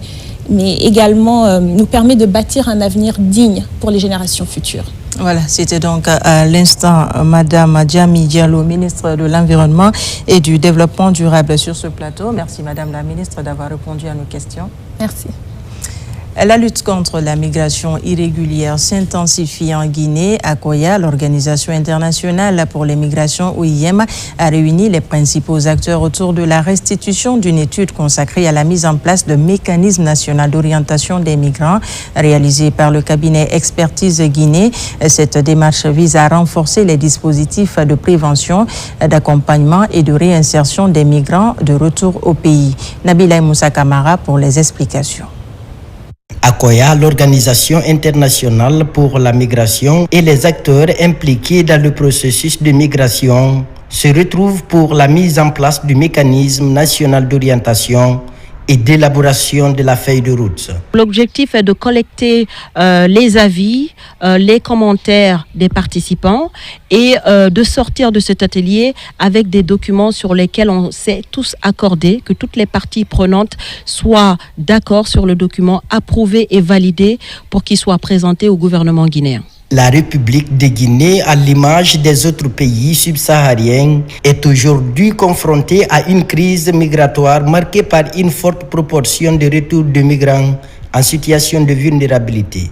Speaker 11: mais également nous permet de bâtir un avenir digne pour les générations futures.
Speaker 1: Voilà, c'était donc à l'instant Madame Djami Diallo, ministre de l'Environnement et du Développement durable sur ce plateau. Merci Madame la ministre d'avoir répondu à nos questions.
Speaker 11: Merci.
Speaker 1: La lutte contre la migration irrégulière s'intensifie en Guinée. À Koya, l'Organisation internationale pour les migrations OIM a réuni les principaux acteurs autour de la restitution d'une étude consacrée à la mise en place de mécanismes nationaux d'orientation des migrants réalisé par le cabinet Expertise Guinée. Cette démarche vise à renforcer les dispositifs de prévention, d'accompagnement et de réinsertion des migrants de retour au pays. Nabila Moussa Kamara pour les explications.
Speaker 4: À Koya, l'Organisation internationale pour la migration et les acteurs impliqués dans le processus de migration se retrouvent pour la mise en place du mécanisme national d'orientation et d'élaboration de la feuille de route.
Speaker 13: L'objectif est de collecter les avis, les commentaires des participants et de sortir de cet atelier avec des documents sur lesquels on s'est tous accordés, que toutes les parties prenantes soient d'accord sur le document, approuvé et validé pour qu'il soit présenté au gouvernement guinéen.
Speaker 4: La République de Guinée, à l'image des autres pays subsahariens, est aujourd'hui confrontée à une crise migratoire marquée par une forte proportion de retours de migrants en situation de vulnérabilité.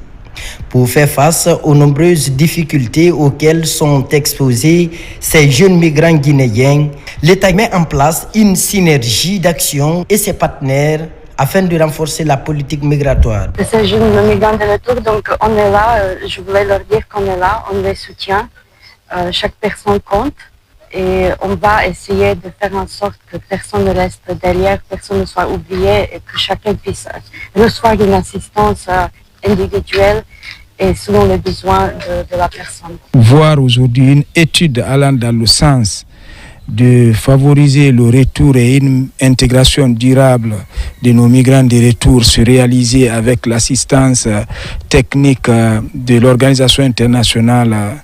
Speaker 4: Pour faire face aux nombreuses difficultés auxquelles sont exposés ces jeunes migrants guinéens, l'État met en place une synergie d'action et ses partenaires afin de renforcer la politique migratoire.
Speaker 14: Ces jeunes migrants de retour, donc on est là, je voulais leur dire qu'on est là, on les soutient, chaque personne compte et on va essayer de faire en sorte que personne ne reste derrière, personne ne soit oublié et que chacun puisse recevoir une assistance individuelle et selon les besoins de la personne.
Speaker 15: Voir aujourd'hui une étude allant dans le sens de favoriser le retour et une intégration durable de nos migrants de retour se réaliser avec l'assistance technique de l'Organisation internationale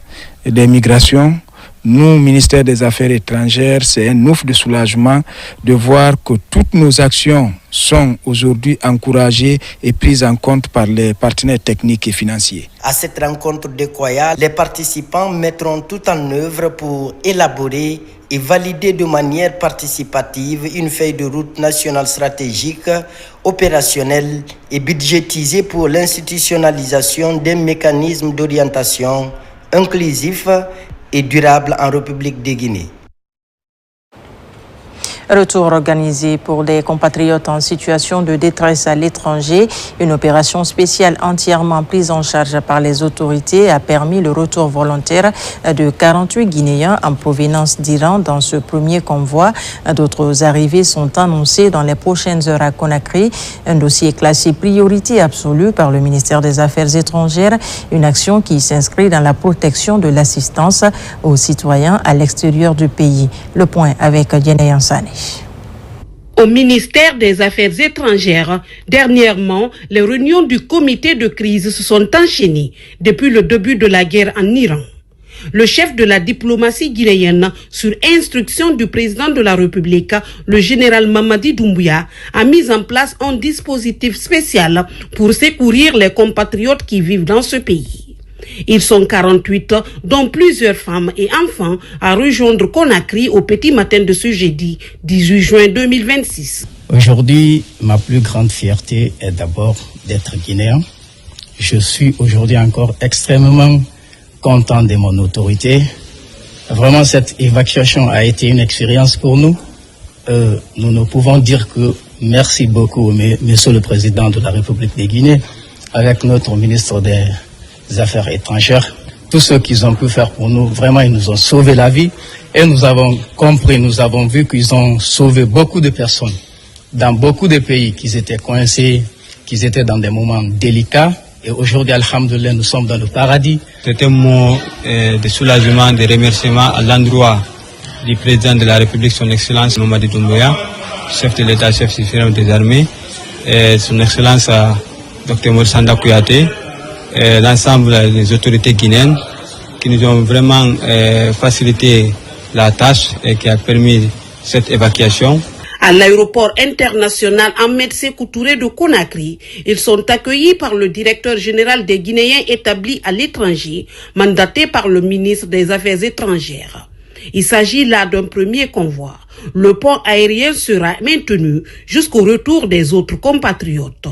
Speaker 15: des migrations. Nous, ministère des Affaires étrangères, c'est un ouf de soulagement de voir que toutes nos actions sont aujourd'hui encouragées et prises en compte par les partenaires techniques et financiers.
Speaker 4: À cette rencontre de Koya, les participants mettront tout en œuvre pour élaborer et valider de manière participative une feuille de route nationale stratégique, opérationnelle et budgétisée pour l'institutionnalisation d'un mécanisme d'orientation inclusif et durable en République de Guinée.
Speaker 1: Retour organisé pour des compatriotes en situation de détresse à l'étranger. Une opération spéciale entièrement prise en charge par les autorités a permis le retour volontaire de 48 Guinéens en provenance d'Iran dans ce premier convoi. D'autres arrivées sont annoncées dans les prochaines heures à Conakry. Un dossier classé priorité absolue par le ministère des Affaires étrangères. Une action qui s'inscrit dans la protection de l'assistance aux citoyens à l'extérieur du pays. Le point avec Diane Yansane.
Speaker 17: Au ministère des Affaires étrangères, dernièrement, les réunions du comité de crise se sont enchaînées depuis le début de la guerre en Iran. Le chef de la diplomatie guinéenne, sur instruction du président de la République, le général Mamadi Doumbouya, a mis en place un dispositif spécial pour secourir les compatriotes qui vivent dans ce pays. Ils sont 48, dont plusieurs femmes et enfants, à rejoindre Conakry au petit matin de ce jeudi 18 juin 2026.
Speaker 18: Aujourd'hui, ma plus grande fierté est d'abord d'être guinéen. Je suis aujourd'hui encore extrêmement content de mon autorité. Vraiment, cette évacuation a été une expérience pour nous. Nous ne pouvons dire que merci beaucoup, Monsieur le Président de la République de Guinée, avec notre ministre des Affaires étrangères. Tout ce qu'ils ont pu faire pour nous, vraiment, ils nous ont sauvé la vie. Et nous avons compris, nous avons vu qu'ils ont sauvé beaucoup de personnes dans beaucoup de pays qui étaient coincés, qui étaient dans des moments délicats. Et aujourd'hui, alhamdoulilah, nous sommes dans le paradis.
Speaker 19: C'est un mot de soulagement, de remerciement à l'endroit du président de la République, son Excellence Mamadi Doumbouya, chef de l'État, chef suprême des armées, et son Excellence Dr Maurice Sanda Kouyaté, l'ensemble des autorités guinéennes qui nous ont vraiment facilité la tâche et qui a permis cette évacuation.
Speaker 17: À l'aéroport international Ahmed Sékou Touré de Conakry, ils sont accueillis par le directeur général des Guinéens établis à l'étranger, mandaté par le ministre des Affaires étrangères. Il s'agit là d'un premier convoi. Le pont aérien sera maintenu jusqu'au retour des autres compatriotes.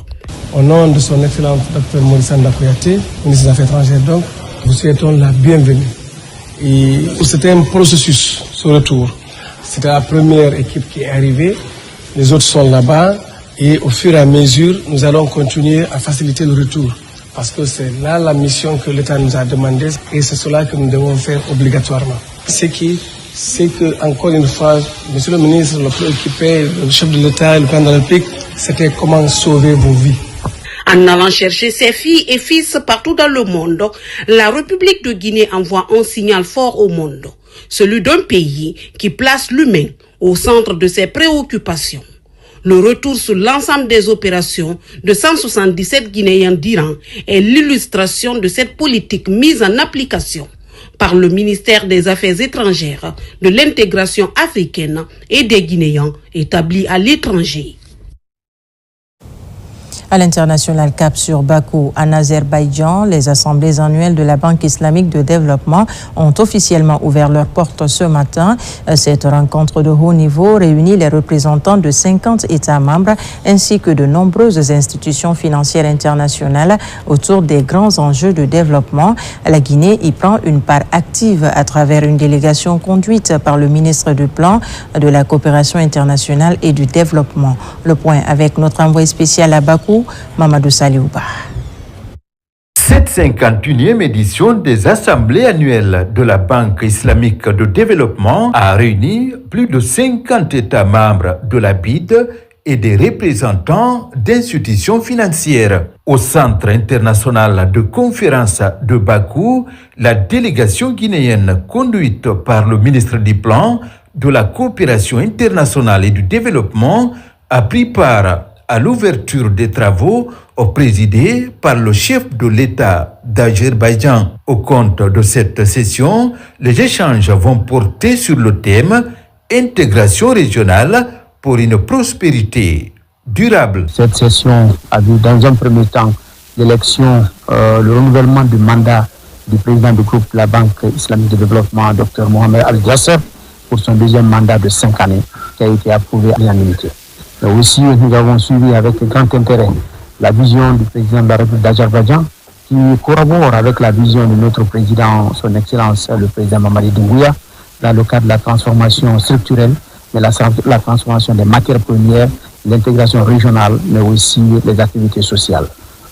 Speaker 20: Au nom de son Excellence Dr Maurice Sanda Kouyaté, ministre des Affaires étrangères, donc, vous souhaitons la bienvenue. Et c'était un processus, ce retour. C'était la première équipe qui est arrivée, les autres sont là-bas et au fur et à mesure, nous allons continuer à faciliter le retour parce que c'est là la mission que l'État nous a demandé et c'est cela que nous devons faire obligatoirement. C'est que, encore une fois, Monsieur le ministre, le préoccupé, le chef de l'État et le président de la République, c'était comment sauver vos vies.
Speaker 17: En allant chercher ses filles et fils partout dans le monde, la République de Guinée envoie un signal fort au monde, celui d'un pays qui place l'humain au centre de ses préoccupations. Le retour sur l'ensemble des opérations de 177 Guinéens d'Iran est l'illustration de cette politique mise en application par le ministère des Affaires étrangères, de l'intégration africaine et des Guinéens établis à l'étranger.
Speaker 1: À l'international, cap sur Bakou, en Azerbaïdjan, les assemblées annuelles de la Banque islamique de développement ont officiellement ouvert leurs portes ce matin. Cette rencontre de haut niveau réunit les représentants de 50 États membres ainsi que de nombreuses institutions financières internationales autour des grands enjeux de développement. La Guinée y prend une part active à travers une délégation conduite par le ministre du Plan, de la coopération internationale et du développement. Le point avec notre envoyé spécial à Bakou, Mamadou Saliouba.
Speaker 21: Cette 51e édition des assemblées annuelles de la Banque islamique de développement a réuni plus de 50 États membres de la BID et des représentants d'institutions financières. Au Centre international de conférence de Bakou, la délégation guinéenne conduite par le ministre du Plan, de la coopération internationale et du développement a pris part à l'ouverture des travaux présidés par le chef de l'État d'Azerbaïdjan. Au compte de cette session, les échanges vont porter sur le thème « Intégration régionale pour une prospérité durable ».
Speaker 26: Cette session a vu dans un premier temps l'élection, le renouvellement du mandat du président du groupe de la Banque islamique de développement, Dr Mohamed Al-Jasser, pour son deuxième mandat de 5 années, qui a été approuvé à l'unanimité. Mais aussi, nous avons suivi avec grand intérêt la vision du président de la République d'Azerbaïdjan qui collabore avec la vision de notre président, son Excellence, le président Mamadi Doumbouya, dans le cadre de la transformation structurelle mais la transformation des matières premières, l'intégration régionale, mais aussi les activités sociales.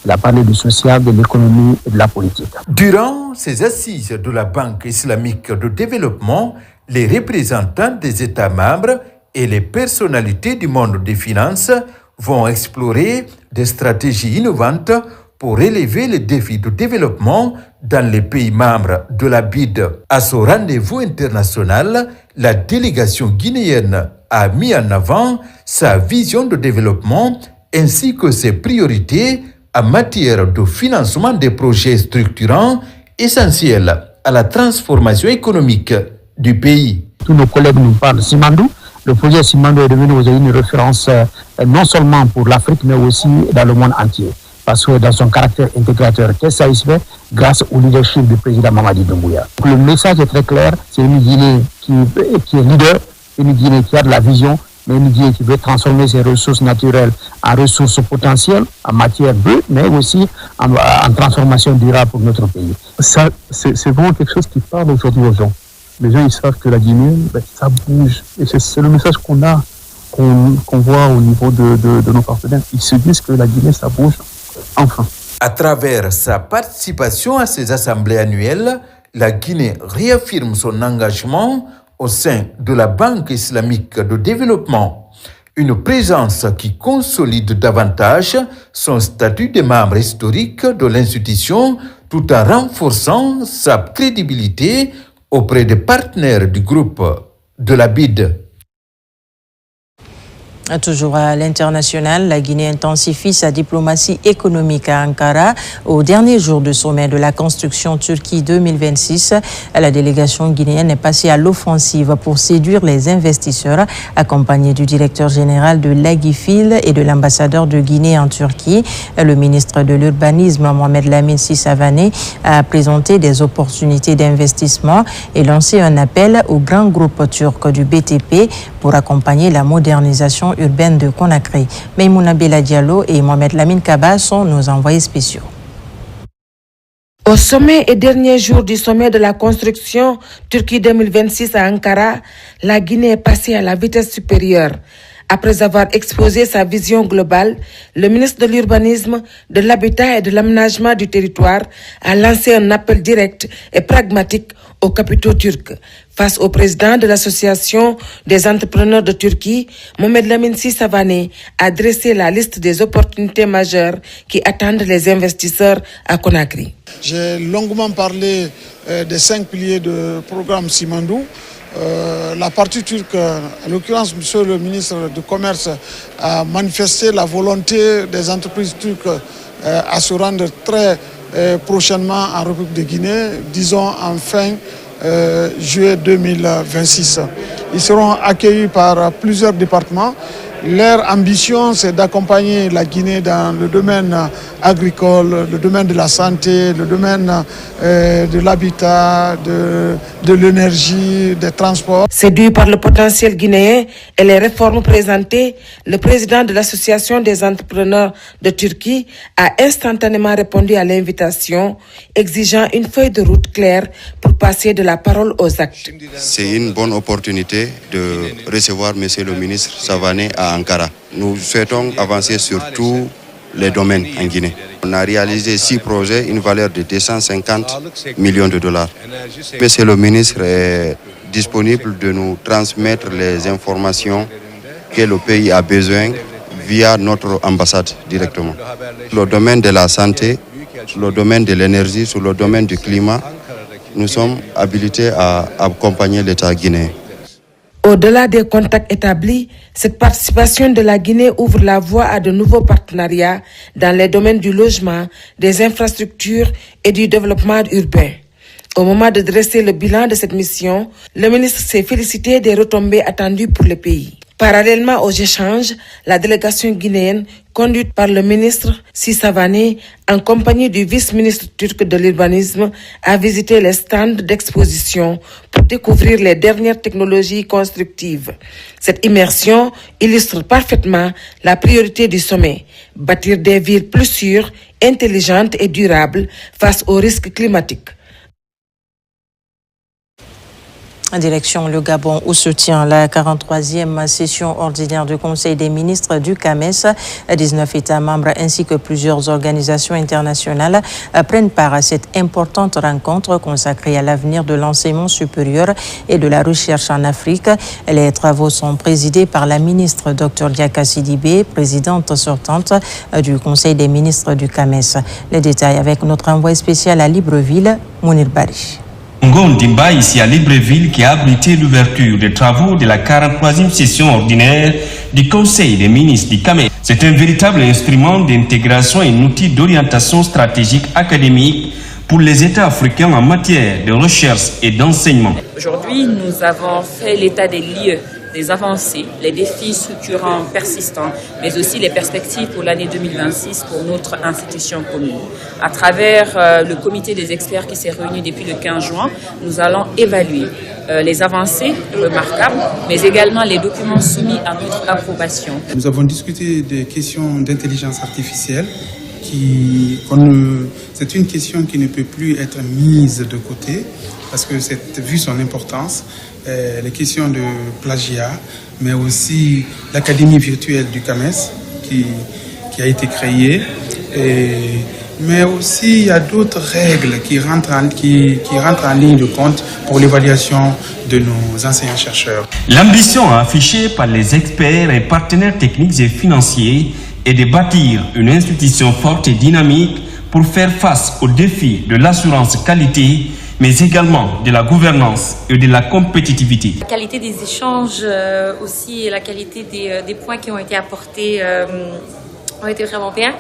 Speaker 26: Il a parlé du social, de l'économie et de la politique.
Speaker 21: Durant ces assises de la Banque islamique de développement, les représentants des États membres et les personnalités du monde des finances vont explorer des stratégies innovantes pour relever les défis de développement dans les pays membres de la BID. À ce rendez-vous international, la délégation guinéenne a mis en avant sa vision de développement ainsi que ses priorités en matière de financement des projets structurants essentiels à la transformation économique du pays.
Speaker 26: Tous nos collègues nous parlent de Simandou. Le projet Simandou est devenu aujourd'hui une référence non seulement pour l'Afrique, mais aussi dans le monde entier. Parce que dans son caractère intégrateur, qu'est-ce que ça se fait grâce au leadership du président Mamadi Doumbouya. Le message est très clair, c'est une Guinée qui est leader, une Guinée qui a de la vision, mais une Guinée qui veut transformer ses ressources naturelles en ressources potentielles, en matière brute, mais aussi en transformation durable pour notre pays.
Speaker 2: Ça, c'est vraiment quelque chose qui parle aujourd'hui aux gens. Les gens, ils savent que la Guinée, ça bouge. Et c'est le message qu'on a, qu'on voit au niveau de nos partenaires. Ils se disent que la Guinée, ça bouge. Enfin.
Speaker 21: À travers sa participation à ces assemblées annuelles, la Guinée réaffirme son engagement au sein de la Banque islamique de développement, une présence qui consolide davantage son statut de membre historique de l'institution tout en renforçant sa crédibilité auprès des partenaires du groupe de la BID.
Speaker 1: Toujours à l'international, la Guinée intensifie sa diplomatie économique à Ankara. Au dernier jour du sommet de la construction Turquie 2026, la délégation guinéenne est passée à l'offensive pour séduire les investisseurs, accompagnée du directeur général de l'Agifil et de l'ambassadeur de Guinée en Turquie. Le ministre de l'Urbanisme, Mohamed Lamine Sisavané, a présenté des opportunités d'investissement et lancé un appel aux grands groupes turcs du BTP pour accompagner la modernisation urbaine de Conakry. Maïmouna Bella Diallo et Mohamed Lamine Kaba sont nos envoyés spéciaux.
Speaker 5: Au sommet et dernier jour du sommet de la construction Turquie 2026 à Ankara, la Guinée est passée à la vitesse supérieure. Après avoir exposé sa vision globale, le ministre de l'Urbanisme, de l'Habitat et de l'Aménagement du territoire a lancé un appel direct et pragmatique aux capitaux turcs. Face au président de l'Association des entrepreneurs de Turquie, Mohamed Lamine Sisavané a dressé la liste des opportunités majeures qui attendent les investisseurs à Conakry.
Speaker 12: J'ai longuement parlé des 5 piliers de programme Simandou. La partie turque, en l'occurrence, monsieur le ministre du Commerce, a manifesté la volonté des entreprises turques à se rendre très prochainement en République de Guinée, disons en fin juillet 2026. Ils seront accueillis par plusieurs départements. Leur ambition, c'est d'accompagner la Guinée dans le domaine agricole, le domaine de la santé, le domaine de l'habitat, de l'énergie, des transports.
Speaker 5: Séduit par le potentiel guinéen et les réformes présentées, le président de l'Association des entrepreneurs de Turquie a instantanément répondu à l'invitation, exigeant une feuille de route claire pour passer de la parole aux actes.
Speaker 16: C'est une bonne opportunité de recevoir monsieur le ministre Savané à Ankara. Nous souhaitons avancer sur tous les domaines en Guinée. On a réalisé 6 projets, une valeur de 250 millions de dollars. Monsieur le ministre est disponible de nous transmettre les informations que le pays a besoin via notre ambassade directement. Sur le domaine de la santé, sur le domaine de l'énergie, sur le domaine du climat, nous sommes habilités à accompagner l'État guinéen.
Speaker 5: Au-delà des contacts établis, cette participation de la Guinée ouvre la voie à de nouveaux partenariats dans les domaines du logement, des infrastructures et du développement urbain. Au moment de dresser le bilan de cette mission, le ministre s'est félicité des retombées attendues pour le pays. Parallèlement aux échanges, la délégation guinéenne, conduite par le ministre Sisavané, en compagnie du vice-ministre turc de l'urbanisme, a visité les stands d'exposition pour découvrir les dernières technologies constructives. Cette immersion illustre parfaitement la priorité du sommet, bâtir des villes plus sûres, intelligentes et durables face aux risques climatiques.
Speaker 1: En direction le Gabon où se tient la 43e session ordinaire du Conseil des ministres du CAMES. 19 États membres ainsi que plusieurs organisations internationales prennent part à cette importante rencontre consacrée à l'avenir de l'enseignement supérieur et de la recherche en Afrique. Les travaux sont présidés par la ministre Dr Diaka Sidibé, présidente sortante du Conseil des ministres du CAMES. Les détails avec notre envoyé spécial à Libreville, Mounir Bari.
Speaker 6: Ngon Dimba, ici à Libreville, qui a abrité l'ouverture des travaux de la 43e session ordinaire du Conseil des ministres du CAMES. C'est un véritable instrument d'intégration et un outil d'orientation stratégique académique pour les États africains en matière de recherche et d'enseignement.
Speaker 9: Aujourd'hui, nous avons fait l'état des lieux, des avancées, les défis structurants persistants, mais aussi les perspectives pour l'année 2026 pour notre institution commune. À travers le comité des experts qui s'est réuni depuis le 15 juin, nous allons évaluer les avancées remarquables, mais également les documents soumis à notre approbation.
Speaker 22: Nous avons discuté des questions d'intelligence artificielle. C'est une question qui ne peut plus être mise de côté parce que vu son importance, les questions de plagiat, mais aussi l'académie virtuelle du CAMES qui a été créée, mais aussi il y a d'autres règles qui rentrent en ligne de compte pour l'évaluation de nos enseignants-chercheurs.
Speaker 6: L'ambition affichée par les experts et partenaires techniques et financiers est de bâtir une institution forte et dynamique pour faire face aux défis de l'assurance qualité, mais également de la gouvernance et de la compétitivité.
Speaker 23: La qualité des échanges aussi et la qualité des points qui ont été apportés ont été vraiment bien.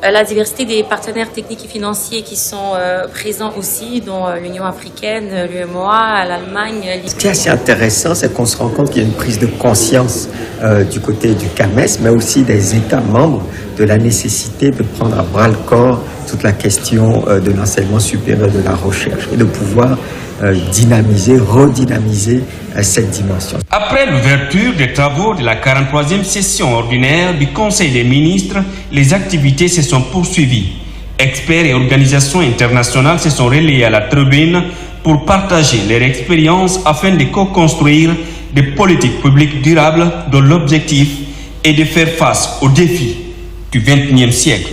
Speaker 23: La diversité des partenaires techniques et financiers qui sont présents aussi, dont l'Union africaine, l'UEMOA, l'Allemagne.
Speaker 24: Ce qui est assez intéressant, c'est qu'on se rend compte qu'il y a une prise de conscience du côté du CAMES, mais aussi des États membres, de la nécessité de prendre à bras le corps toute la question de l'enseignement supérieur, de la recherche, et de pouvoir redynamiser cette dimension.
Speaker 6: Après l'ouverture des travaux de la 43e session ordinaire du Conseil des ministres, les activités se sont poursuivies. Experts et organisations internationales se sont relayés à la tribune pour partager leur expérience afin de co-construire des politiques publiques durables dont l'objectif est de faire face aux défis du XXIe siècle.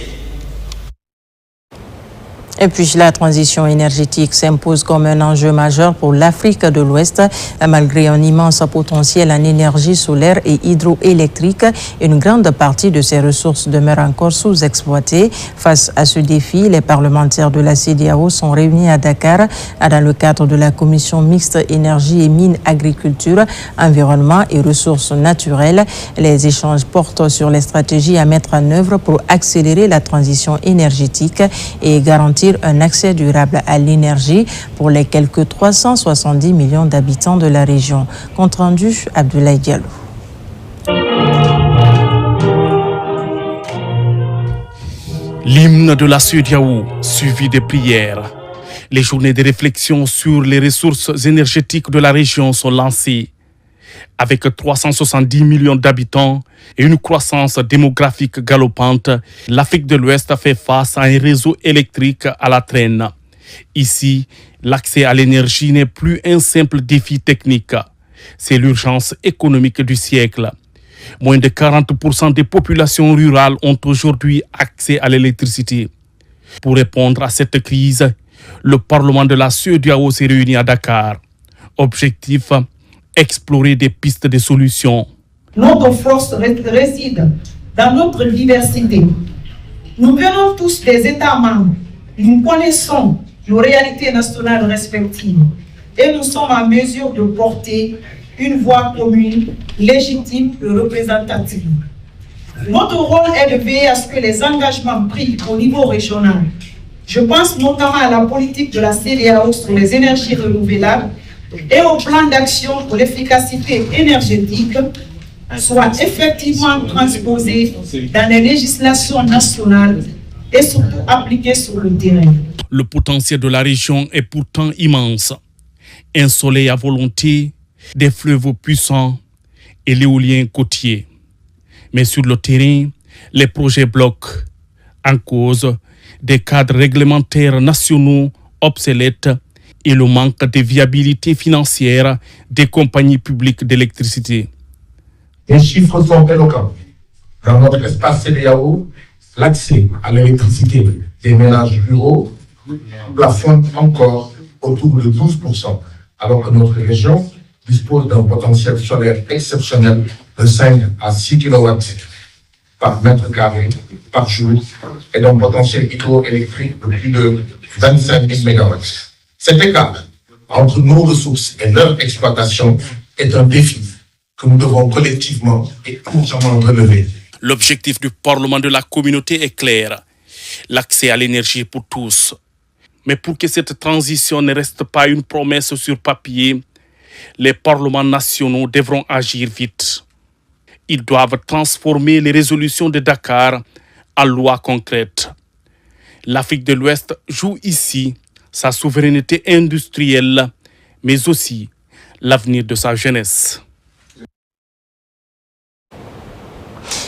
Speaker 1: Et puis la transition énergétique s'impose comme un enjeu majeur pour l'Afrique de l'Ouest. Malgré un immense potentiel en énergie solaire et hydroélectrique, une grande partie de ses ressources demeure encore sous-exploitée. Face à ce défi, les parlementaires de la CEDEAO sont réunis à Dakar dans le cadre de la commission mixte énergie et mines, agriculture, environnement et ressources naturelles. Les échanges portent sur les stratégies à mettre en œuvre pour accélérer la transition énergétique et garantir un accès durable à l'énergie pour les quelques 370 millions d'habitants de la région. Compte rendu, Abdoulaye Diallo.
Speaker 25: L'hymne de la CEDEAO, suivi des prières. Les journées de réflexion sur les ressources énergétiques de la région sont lancées. Avec 370 millions d'habitants et une croissance démographique galopante, l'Afrique de l'Ouest a fait face à un réseau électrique à la traîne. Ici, l'accès à l'énergie n'est plus un simple défi technique. C'est l'urgence économique du siècle. Moins de 40% des populations rurales ont aujourd'hui accès à l'électricité. Pour répondre à cette crise, le Parlement de la CEDEAO s'est réuni à Dakar. Objectif: explorer des pistes de solutions.
Speaker 27: Notre force réside dans notre diversité. Nous venons tous des États membres. Nous connaissons nos réalités nationales respectives et nous sommes en mesure de porter une voix commune, légitime et représentative. Notre rôle est de veiller à ce que les engagements pris au niveau régional, je pense notamment à la politique de la CEDEAO sur les énergies renouvelables et au plan d'action pour l'efficacité énergétique, soient effectivement transposés dans les législations nationales et surtout appliqués sur le terrain.
Speaker 25: Le potentiel de la région est pourtant immense. Un soleil à volonté, des fleuves puissants et l'éolien côtier. Mais sur le terrain, les projets bloquent en cause des cadres réglementaires nationaux obsolètes et le manque de viabilité financière des compagnies publiques d'électricité.
Speaker 3: Les chiffres sont éloquents. Dans notre espace CEDEAO, l'accès à l'électricité des ménages ruraux plafonne encore autour de 12%, alors que notre région dispose d'un potentiel solaire exceptionnel de 5 à 6 kW par mètre carré par jour et d'un potentiel hydroélectrique de plus de 25 000 MW. Cet écart entre nos ressources et leur exploitation est un défi que nous devons collectivement et consciemment relever.
Speaker 25: L'objectif du Parlement de la communauté est clair, l'accès à l'énergie pour tous. Mais pour que cette transition ne reste pas une promesse sur papier, les parlements nationaux devront agir vite. Ils doivent transformer les résolutions de Dakar en lois concrètes. L'Afrique de l'Ouest joue ici sa souveraineté industrielle, mais aussi l'avenir de sa jeunesse.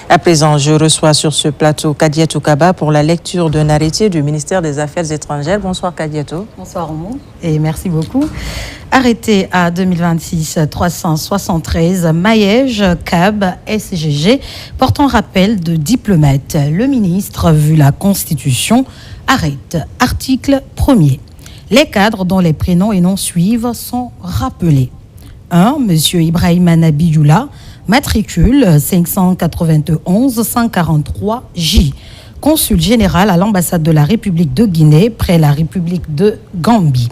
Speaker 1: À présent, je reçois sur ce plateau Kadiatou Kaba pour la lecture d'un arrêté du ministère des Affaires étrangères. Bonsoir Kadiatou.
Speaker 7: Bonsoir Romo et merci beaucoup. Arrêté à 2026-373, Maïej, CAB, SGG, portant rappel de diplomates. Le ministre, vu la Constitution, arrête. Article 1er. Les cadres dont les prénoms et noms suivent sont rappelés. 1. Monsieur Ibrahima Nabioula, matricule 591-143J, consul général à l'ambassade de la République de Guinée, près la République de Gambie.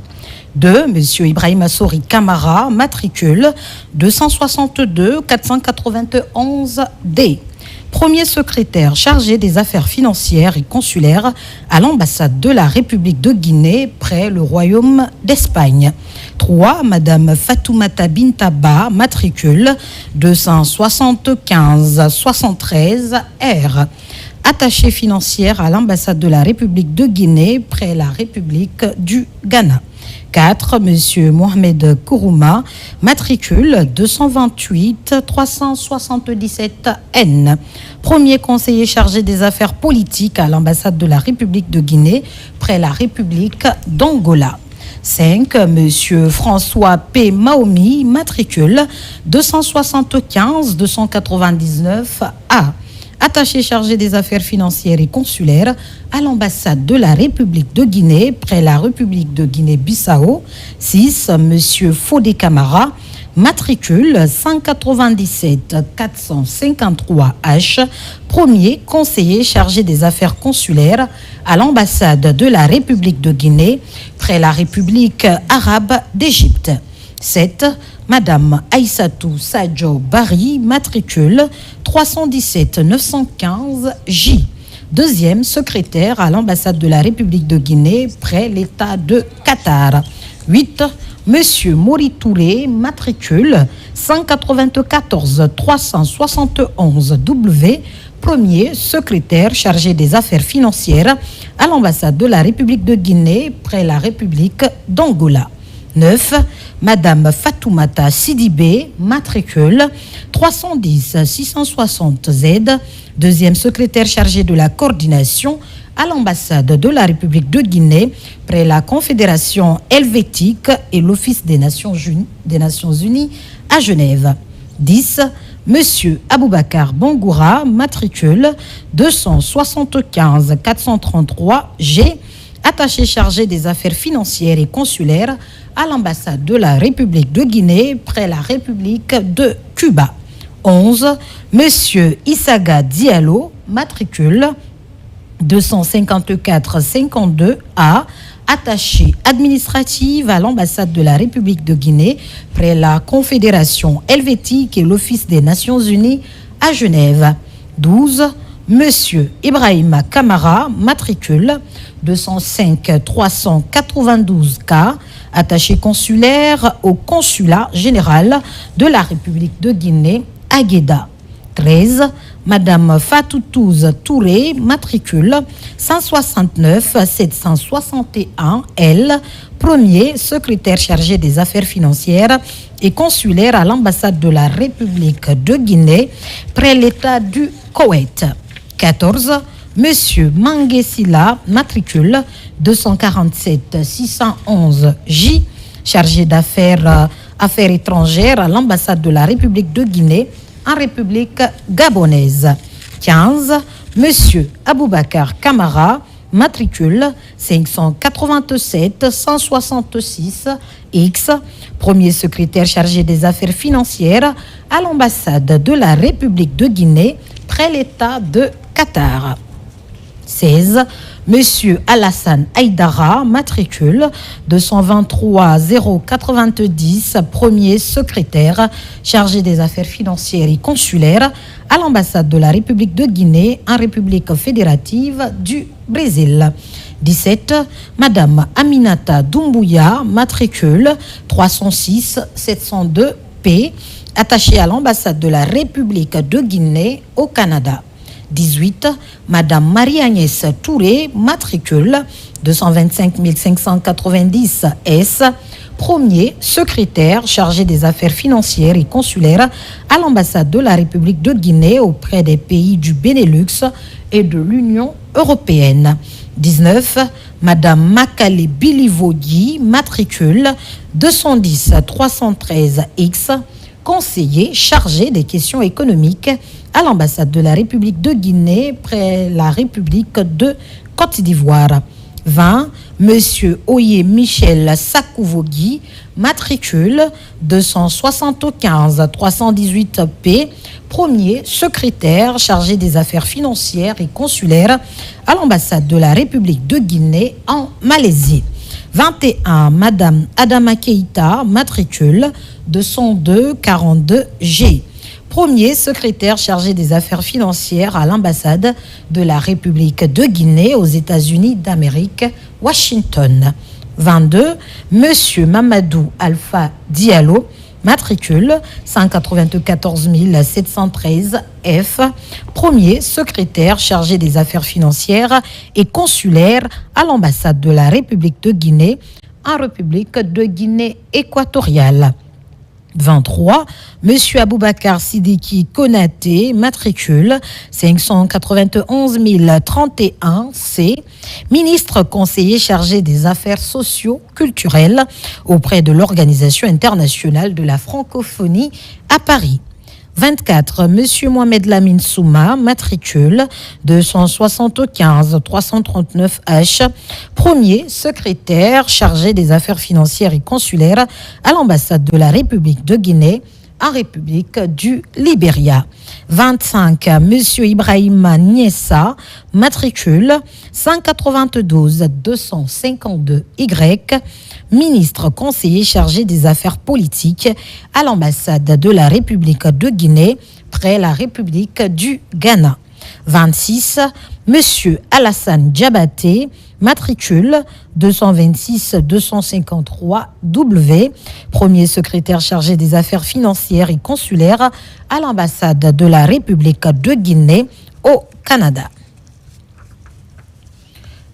Speaker 7: 2. Monsieur Ibrahima Sori Kamara, matricule 262-491D. Premier secrétaire chargé des affaires financières et consulaires à l'ambassade de la République de Guinée, près le Royaume d'Espagne. 3. Madame Fatoumata Bintaba, matricule 275-73R. Attachée financière à l'ambassade de la République de Guinée, près la République du Ghana. 4. Monsieur Mohamed Kourouma, matricule 228-377N. Premier conseiller chargé des affaires politiques à l'ambassade de la République de Guinée, près la République d'Angola. 5. Monsieur François P. Maomi, matricule 275-299A. Attaché chargé des affaires financières et consulaires à l'ambassade de la République de Guinée, près la République de Guinée-Bissau. 6. Monsieur Fodé Camara, matricule 197-453H, premier conseiller chargé des affaires consulaires à l'ambassade de la République de Guinée, près la République arabe d'Égypte. 7. Madame Aïssatou Sadjo Bari, matricule 317-915J, deuxième secrétaire à l'ambassade de la République de Guinée, près l'État de Qatar. 8. Monsieur Mori Touré, matricule 194-371W, premier secrétaire chargé des affaires financières à l'ambassade de la République de Guinée, près la République d'Angola. 9. Madame Fatoumata Sidibé, matricule 310-660Z, deuxième secrétaire chargé de la coordination à l'ambassade de la République de Guinée, près la Confédération helvétique et l'Office des Nations Unies à Genève. 10. Monsieur Aboubakar Bangoura, matricule 275-433G, attaché chargé des affaires financières et consulaires à l'ambassade de la République de Guinée, près la République de Cuba. 11. Monsieur Issaga Diallo, matricule 254-52A, attaché administrative à l'ambassade de la République de Guinée, près la Confédération helvétique et l'Office des Nations Unies à Genève. 12. Monsieur Ibrahima Kamara, matricule 205-392K, attaché consulaire au consulat général de la République de Guinée à Guéda. 13. Madame Fatoutouz Touré, matricule 169-761L, premier secrétaire chargé des affaires financières et consulaire à l'ambassade de la République de Guinée, près l'État du Koweït. 14. Monsieur Manguesila, matricule 247-611J, chargé d'affaires étrangères à l'ambassade de la République de Guinée en République gabonaise. 15. Monsieur Aboubakar Kamara, matricule 587 166 X, premier secrétaire chargé des affaires financières à l'ambassade de la République de Guinée près l'État de Qatar. 16. Monsieur Alassane Aïdara, matricule 223 090, premier secrétaire chargé des affaires financières et consulaires à l'ambassade de la République de Guinée en République fédérative du Brésil. 17. Madame Aminata Doumbouya, matricule 306 702 P, attachée à l'ambassade de la République de Guinée au Canada. 18. Madame Marie-Agnès Touré, matricule 225 590 S, premier secrétaire chargé des affaires financières et consulaires à l'ambassade de la République de Guinée auprès des pays du Benelux et de l'Union européenne. 19. Madame Makale Bilivogui, matricule 210 313 X, conseiller chargé des questions économiques à l'ambassade de la République de Guinée près la République de Côte d'Ivoire. 20. Monsieur Oye Michel Sakouvogui, matricule 275 318 P, premier secrétaire chargé des affaires financières et consulaires à l'ambassade de la République de Guinée en Malaisie. 21. Madame Adama Keïta, matricule 202 42 G, premier secrétaire chargé des affaires financières à l'ambassade de la République de Guinée aux États-Unis d'Amérique, Washington. 22. Monsieur Mamadou Alpha Diallo, matricule 194 713 F, premier secrétaire chargé des affaires financières et consulaires à l'ambassade de la République de Guinée en République de Guinée équatoriale. 23. Monsieur Aboubakar Sidiki Konaté, matricule 591 031 C, ministre conseiller chargé des affaires socio-culturelles auprès de l'Organisation internationale de la francophonie à Paris. 24. Monsieur Mohamed Lamine Souma, matricule 275 339 H, premier secrétaire chargé des affaires financières et consulaires à l'ambassade de la République de Guinée en République du Libéria. 25. Monsieur Ibrahima Niessa, matricule 192 252 Y, ministre conseiller chargé des affaires politiques à l'ambassade de la République de Guinée près la République du Ghana. 26. Monsieur Alassane Diabaté, matricule 226 253 W, premier secrétaire chargé des affaires financières et consulaires à l'ambassade de la République de Guinée au Canada.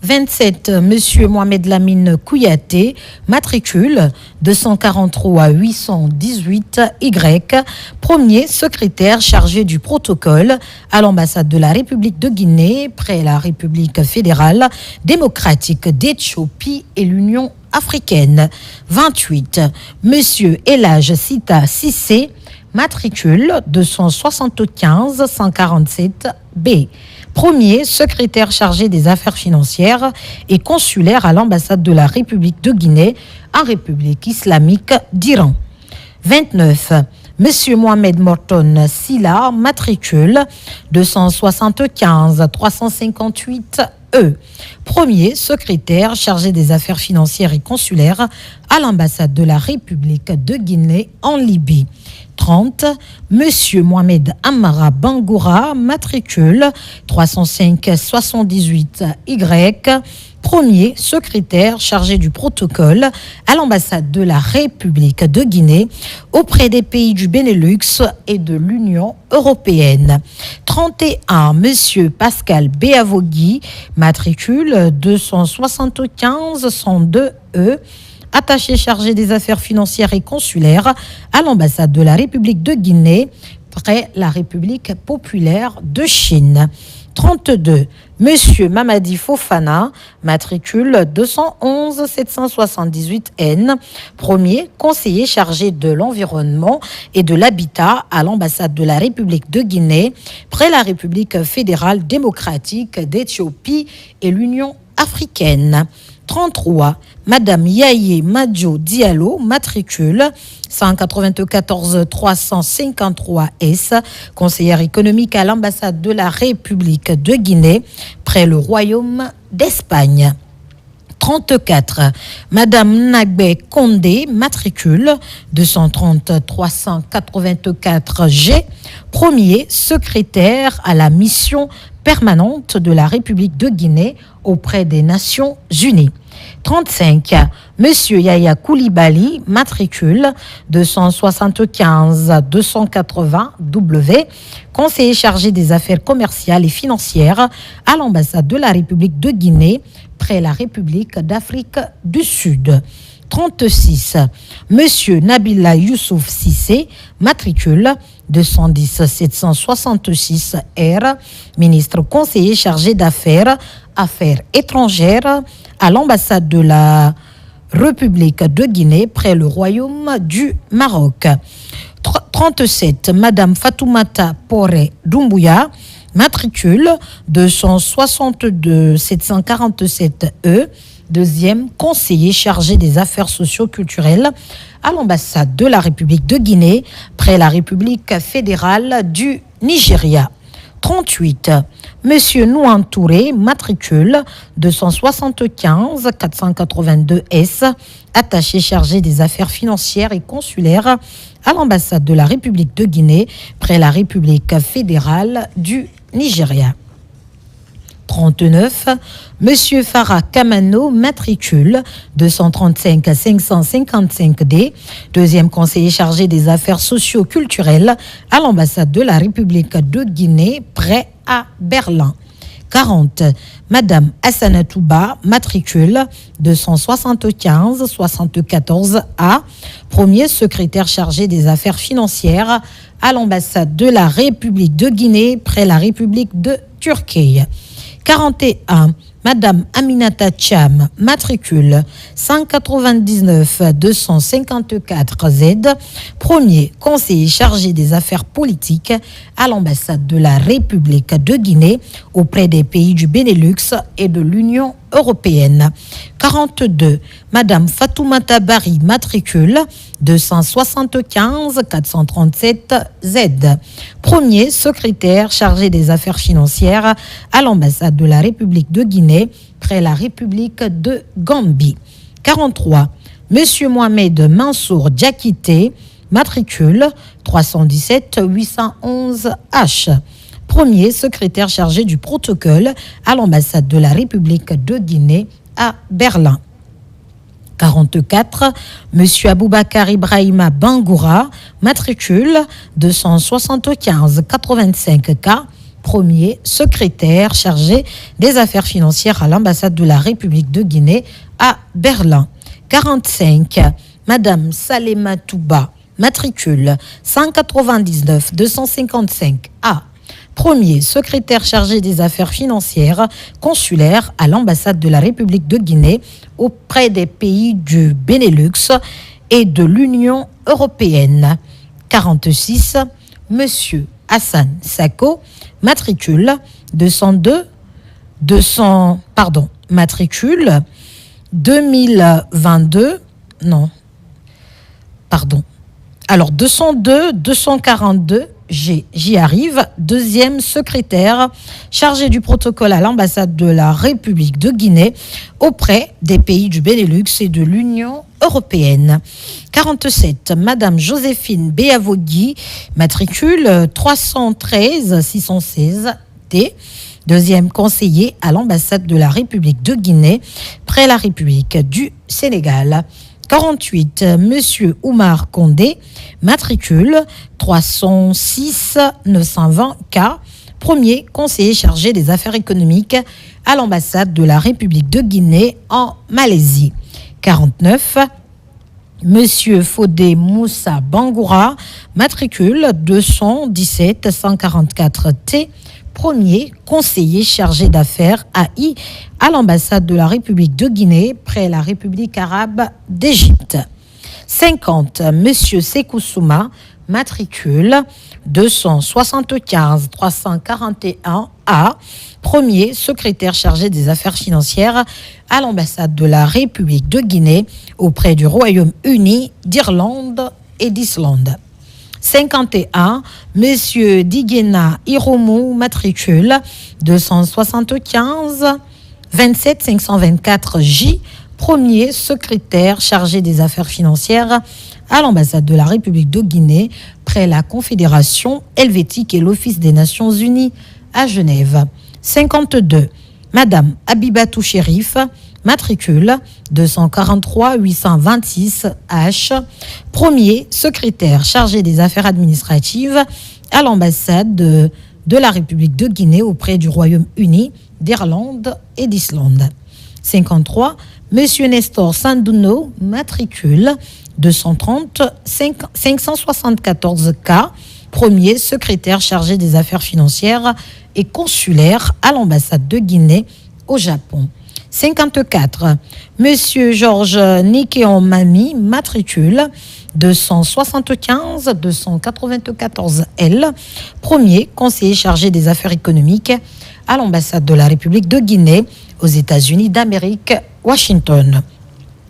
Speaker 7: 27. Monsieur Mohamed Lamine Kouyaté, matricule 243 818 Y, premier secrétaire chargé du protocole à l'ambassade de la République de Guinée près la République fédérale démocratique d'Éthiopie et l'Union africaine. 28. Monsieur Elage Sita Sissé, matricule 275 147 B, premier secrétaire chargé des affaires financières et consulaire à l'ambassade de la République de Guinée en République islamique d'Iran. 29. Monsieur Mohamed Morton Silla, matricule 275 358 E, premier secrétaire chargé des affaires financières et consulaires à l'ambassade de la République de Guinée en Libye. 30. Monsieur Mohamed Amara Bangoura, matricule 305 78 Y, premier secrétaire chargé du protocole à l'ambassade de la République de Guinée auprès des pays du Benelux et de l'Union européenne. 31. Monsieur Pascal Béavogui, matricule 275 102 E, attaché chargé des affaires financières et consulaires à l'ambassade de la République de Guinée près la République populaire de Chine. 32. Monsieur Mamadi Fofana, matricule 211 778 N, premier conseiller chargé de l'environnement et de l'habitat à l'ambassade de la République de Guinée, près la République fédérale démocratique d'Éthiopie et l'Union africaine. 33. Madame Yaye Madjo Diallo, matricule 194 353 S, conseillère économique à l'ambassade de la République de Guinée, près le Royaume d'Espagne. 34. Madame Nagbe Condé, matricule 230 384 G, premier secrétaire à la mission permanente de la République de Guinée auprès des Nations Unies. 35. Monsieur Yaya Koulibaly, matricule 275 280 W, conseiller chargé des affaires commerciales et financières à l'ambassade de la République de Guinée, près la République d'Afrique du Sud. 36. Monsieur Nabila Youssouf Sissé, matricule 210 766 R, ministre conseiller chargé d'affaires étrangères à l'ambassade de la République de Guinée, près le Royaume du Maroc. 37. Madame Fatoumata Poré Doumbouya, matricule 262 747 E, deuxième conseiller chargé des affaires socio-culturelles à l'ambassade de la République de Guinée, près la République fédérale du Nigeria. 38. Monsieur Nouan Touré, matricule 275 482 S, attaché chargé des affaires financières et consulaires à l'ambassade de la République de Guinée, près la République fédérale du Nigeria. 39. Monsieur Farah Kamano, matricule 235 555 D, deuxième conseiller chargé des affaires socio-culturelles à l'ambassade de la République de Guinée, près à Berlin. 40. Madame Hassana Touba, matricule 275 74 A, premier secrétaire chargé des affaires financières à l'ambassade de la République de Guinée, près la République de Turquie. 41. Madame Aminata Cham, matricule 199 254 Z, premier conseiller chargé des affaires politiques à l'ambassade de la République de Guinée auprès des pays du Benelux et de l'Union européenne. 42. Madame Fatoumata Bari, matricule 275 437 Z, premier secrétaire chargé des affaires financières à l'ambassade de la République de Guinée, près la République de Gambie. 43. Monsieur Mohamed Mansour Diakité, matricule 317 811 H, premier secrétaire chargé du protocole à l'ambassade de la République de Guinée à Berlin. 44. Monsieur Aboubakar Ibrahima Bangoura, matricule 275 85 K, premier secrétaire chargé des affaires financières à l'ambassade de la République de Guinée à Berlin. 45. Madame Salema Touba, matricule 199 255 A, premier secrétaire chargé des affaires financières consulaires à l'ambassade de la République de Guinée auprès des pays du Benelux et de l'Union européenne. 46. Monsieur Hassan Sako, matricule matricule 2022, non, pardon. Alors 202 242 G, j'y arrive, deuxième secrétaire chargé du protocole à l'ambassade de la République de Guinée auprès des pays du Benelux et de l'Union européenne. 47. Madame Joséphine Béavogui, matricule 313 616 T, deuxième conseiller à l'ambassade de la République de Guinée, près la République du Sénégal. 48. Monsieur Oumar Condé, matricule 306 920 K, premier conseiller chargé des affaires économiques à l'ambassade de la République de Guinée en Malaisie. 49. Monsieur Fodé Moussa Bangoura, matricule 217 144 T, premier conseiller chargé d'affaires AI à l'ambassade de la République de Guinée près la République arabe d'Égypte. 50. Monsieur Sekou Souma, matricule 275 341 A, premier secrétaire chargé des affaires financières à l'ambassade de la République de Guinée auprès du Royaume-Uni, d'Irlande et d'Islande. 51. Monsieur Digena Iromu, matricule 275 27 524 J, premier secrétaire chargé des affaires financières à l'ambassade de la République de Guinée près la Confédération helvétique et l'Office des Nations Unies à Genève. 52. Madame Abibatou Chérif, matricule 243 826 H, premier secrétaire chargé des affaires administratives à l'ambassade de la République de Guinée auprès du Royaume-Uni, d'Irlande et d'Islande. 53. Monsieur Nestor Sandouno, matricule 230 574 K, premier secrétaire chargé des affaires financières et consulaires à l'ambassade de Guinée au Japon. 54. Monsieur Georges Nikeon Mami, matricule 275 294 L, premier conseiller chargé des affaires économiques à l'ambassade de la République de Guinée aux États-Unis d'Amérique, Washington.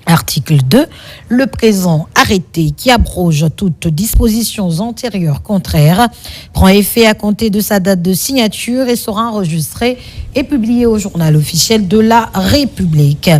Speaker 7: Article 2. Le présent arrêté qui abroge toutes dispositions antérieures contraires prend effet à compter de sa date de signature et sera enregistré et publié au journal officiel de la République.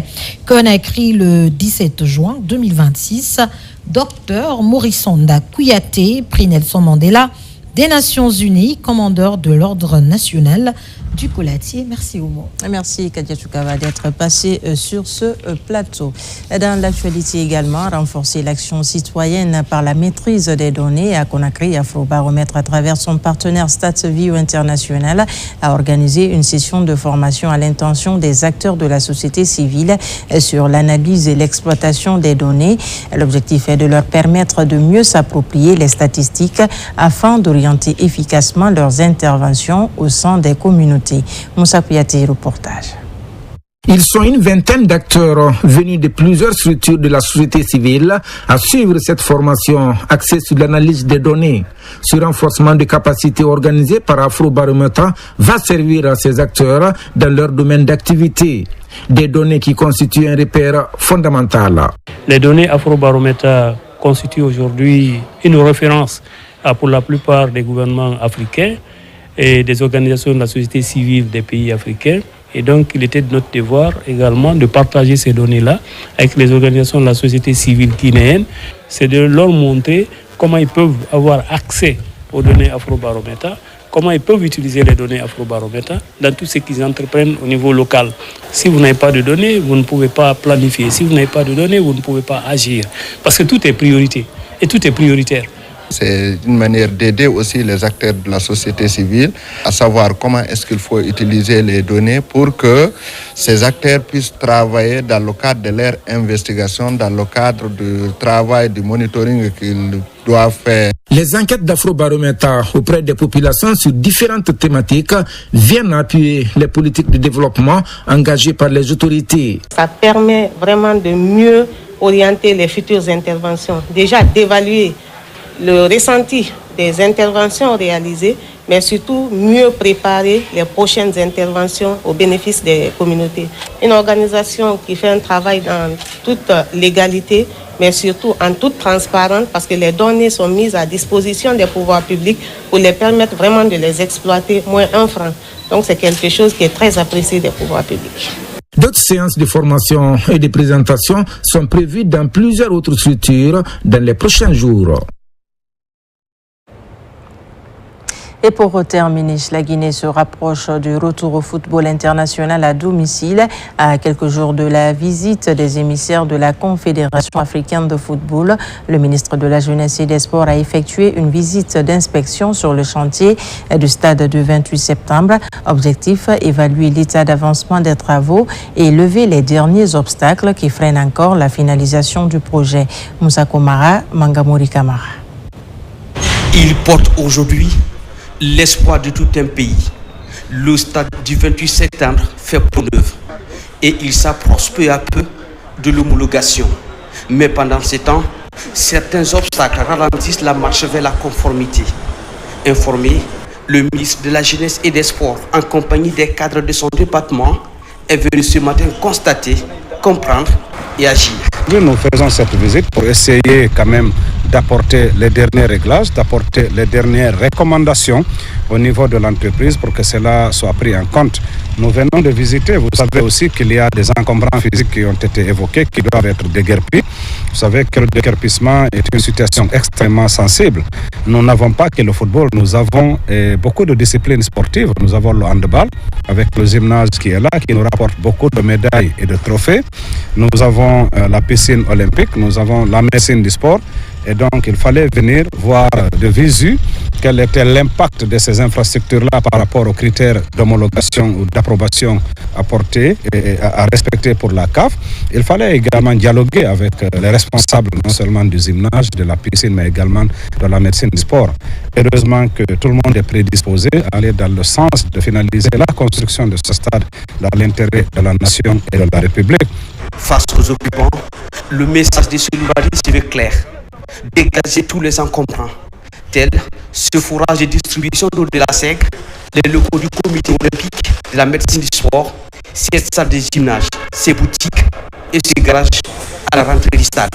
Speaker 7: Conakry le 17 juin 2026. Docteur Morisonda Kouyaté, prix Nelson Mandela des Nations Unies, commandeur de l'Ordre national du Colatier. Merci Oumo.
Speaker 1: Merci Kadia Choukava d'être passé sur ce plateau. Dans l'actualité également, renforcer l'action citoyenne par la maîtrise des données à Conakry. Afrobaromètre, à travers son partenaire StatsView International, a organisé une session de formation à l'intention des acteurs de la société civile sur l'analyse et l'exploitation des données. L'objectif est de leur permettre de mieux s'approprier les statistiques afin d'orienter efficacement leurs interventions au sein des communautés. Moussa Kouyaté, reportage.
Speaker 4: Ils sont une vingtaine d'acteurs venus de plusieurs structures de la société civile à suivre cette formation axée sur l'analyse des données. Ce renforcement de capacités organisé par Afrobaromètre va servir à ces acteurs dans leur domaine d'activité. Des données qui constituent un repère fondamental.
Speaker 8: Les données Afrobaromètre constituent aujourd'hui une référence pour la plupart des gouvernements africains et des organisations de la société civile des pays africains. Et donc, il était de notre devoir également de partager ces données-là avec les organisations de la société civile guinéenne. C'est de leur montrer comment ils peuvent avoir accès aux données Afrobaromètre, comment ils peuvent utiliser les données Afrobaromètre dans tout ce qu'ils entreprennent au niveau local. Si vous n'avez pas de données, vous ne pouvez pas planifier. Si vous n'avez pas de données, vous ne pouvez pas agir. Parce que tout est priorité et tout est prioritaire.
Speaker 10: C'est une manière d'aider aussi les acteurs de la société civile à savoir comment est-ce qu'il faut utiliser les données pour que ces acteurs puissent travailler dans le cadre de leur investigation, dans le cadre du travail, du monitoring qu'ils doivent faire.
Speaker 4: Les enquêtes d'Afrobaromètre auprès des populations sur différentes thématiques viennent appuyer les politiques de développement engagées par les autorités.
Speaker 11: Ça permet vraiment de mieux orienter les futures interventions, déjà d'évaluer le ressenti des interventions réalisées, mais surtout mieux préparer les prochaines interventions au bénéfice des communautés. Une organisation qui fait un travail dans toute légalité, mais surtout en toute transparence, parce que les données sont mises à disposition des pouvoirs publics pour les permettre vraiment de les exploiter moins un franc. Donc c'est quelque chose qui est très apprécié des pouvoirs publics.
Speaker 4: D'autres séances de formation et de présentation sont prévues dans plusieurs autres structures dans les prochains jours.
Speaker 1: Et pour terminer, la Guinée se rapproche du retour au football international à domicile à quelques jours de la visite des émissaires de la Confédération africaine de football. Le ministre de la Jeunesse et des Sports a effectué une visite d'inspection sur le chantier du stade du 28 septembre. Objectif, évaluer l'état d'avancement des travaux et lever les derniers obstacles qui freinent encore la finalisation du projet. Moussa Komara, Mangamori Kamara.
Speaker 13: Il porte aujourd'hui l'espoir de tout un pays. Le stade du 28 septembre fait peau neuve et il s'approche peu à peu de l'homologation. Mais pendant ce temps, certains obstacles ralentissent la marche vers la conformité. Informé, le ministre de la Jeunesse et des Sports, en compagnie des cadres de son département, est venu ce matin constater, comprendre et agir.
Speaker 14: Nous faisons cette visite pour essayer quand même d'apporter les derniers réglages, d'apporter les dernières recommandations au niveau de l'entreprise pour que cela soit pris en compte. Nous venons de visiter, vous savez aussi qu'il y a des encombrants physiques qui ont été évoqués, qui doivent être déguerpis. Vous savez que le déguerpissement est une situation extrêmement sensible. Nous n'avons pas que le football, nous avons beaucoup de disciplines sportives. Nous avons le handball avec le gymnase qui est là, qui nous rapporte beaucoup de médailles et de trophées. Nous avons la piscine olympique, nous avons la médecine du sport. Et donc, il fallait venir voir de visu quel était l'impact de ces infrastructures-là par rapport aux critères d'homologation ou d'approbation apportés et à respecter pour la CAF. Il fallait également dialoguer avec les responsables, non seulement du gymnase, de la piscine, mais également de la médecine du sport. Heureusement que tout le monde est prédisposé à aller dans le sens de finaliser la construction de ce stade dans l'intérêt de la nation et de la République.
Speaker 13: Face aux occupants, le message de solidarité est clair. Dégager tous les encombrants, tels ce forage de distribution d'eau de la SEG, les locaux du comité olympique, de la médecine du sport, cette salle de gymnase, ces boutiques et ce garage à la rentrée du stade.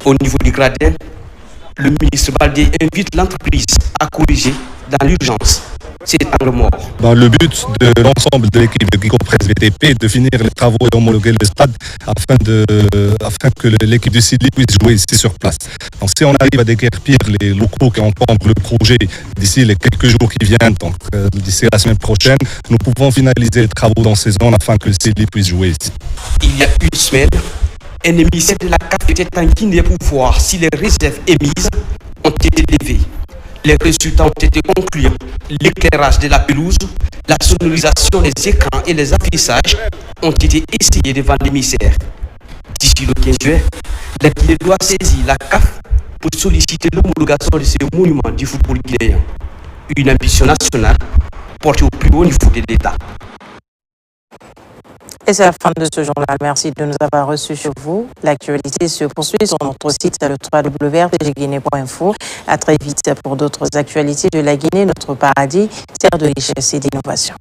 Speaker 13: Au niveau du gradin, le ministre Baldé invite l'entreprise à corriger dans l'urgence cet angle mort.
Speaker 15: Dans le but de l'ensemble de l'équipe de Guigo-Presse VTP de finir les travaux et d'homologuer le stade afin que l'équipe du Sili puisse jouer ici sur place. Donc si on arrive à déguerpir les locaux qui encombrent le projet d'ici les quelques jours qui viennent, donc d'ici la semaine prochaine, nous pouvons finaliser les travaux dans ces zones afin que le Sili puisse jouer ici.
Speaker 13: Il y a une semaine, un émissaire de la CAF était en Guinée pour voir si les réserves émises ont été levées. Les résultats ont été concluants. L'éclairage de la pelouse, la sonorisation des écrans et les affichages ont été essayés devant l'émissaire. D'ici le 15 juin, la Guinée doit saisir la CAF pour solliciter l'homologation de ces monuments du football guinéen. Une ambition nationale portée au plus haut niveau de l'État.
Speaker 1: Et c'est la fin de ce journal. Merci de nous avoir reçus chez vous. L'actualité se poursuit sur notre site, le www.rtguinée.info. À très vite pour d'autres actualités de la Guinée, notre paradis, terre de richesse et d'innovation.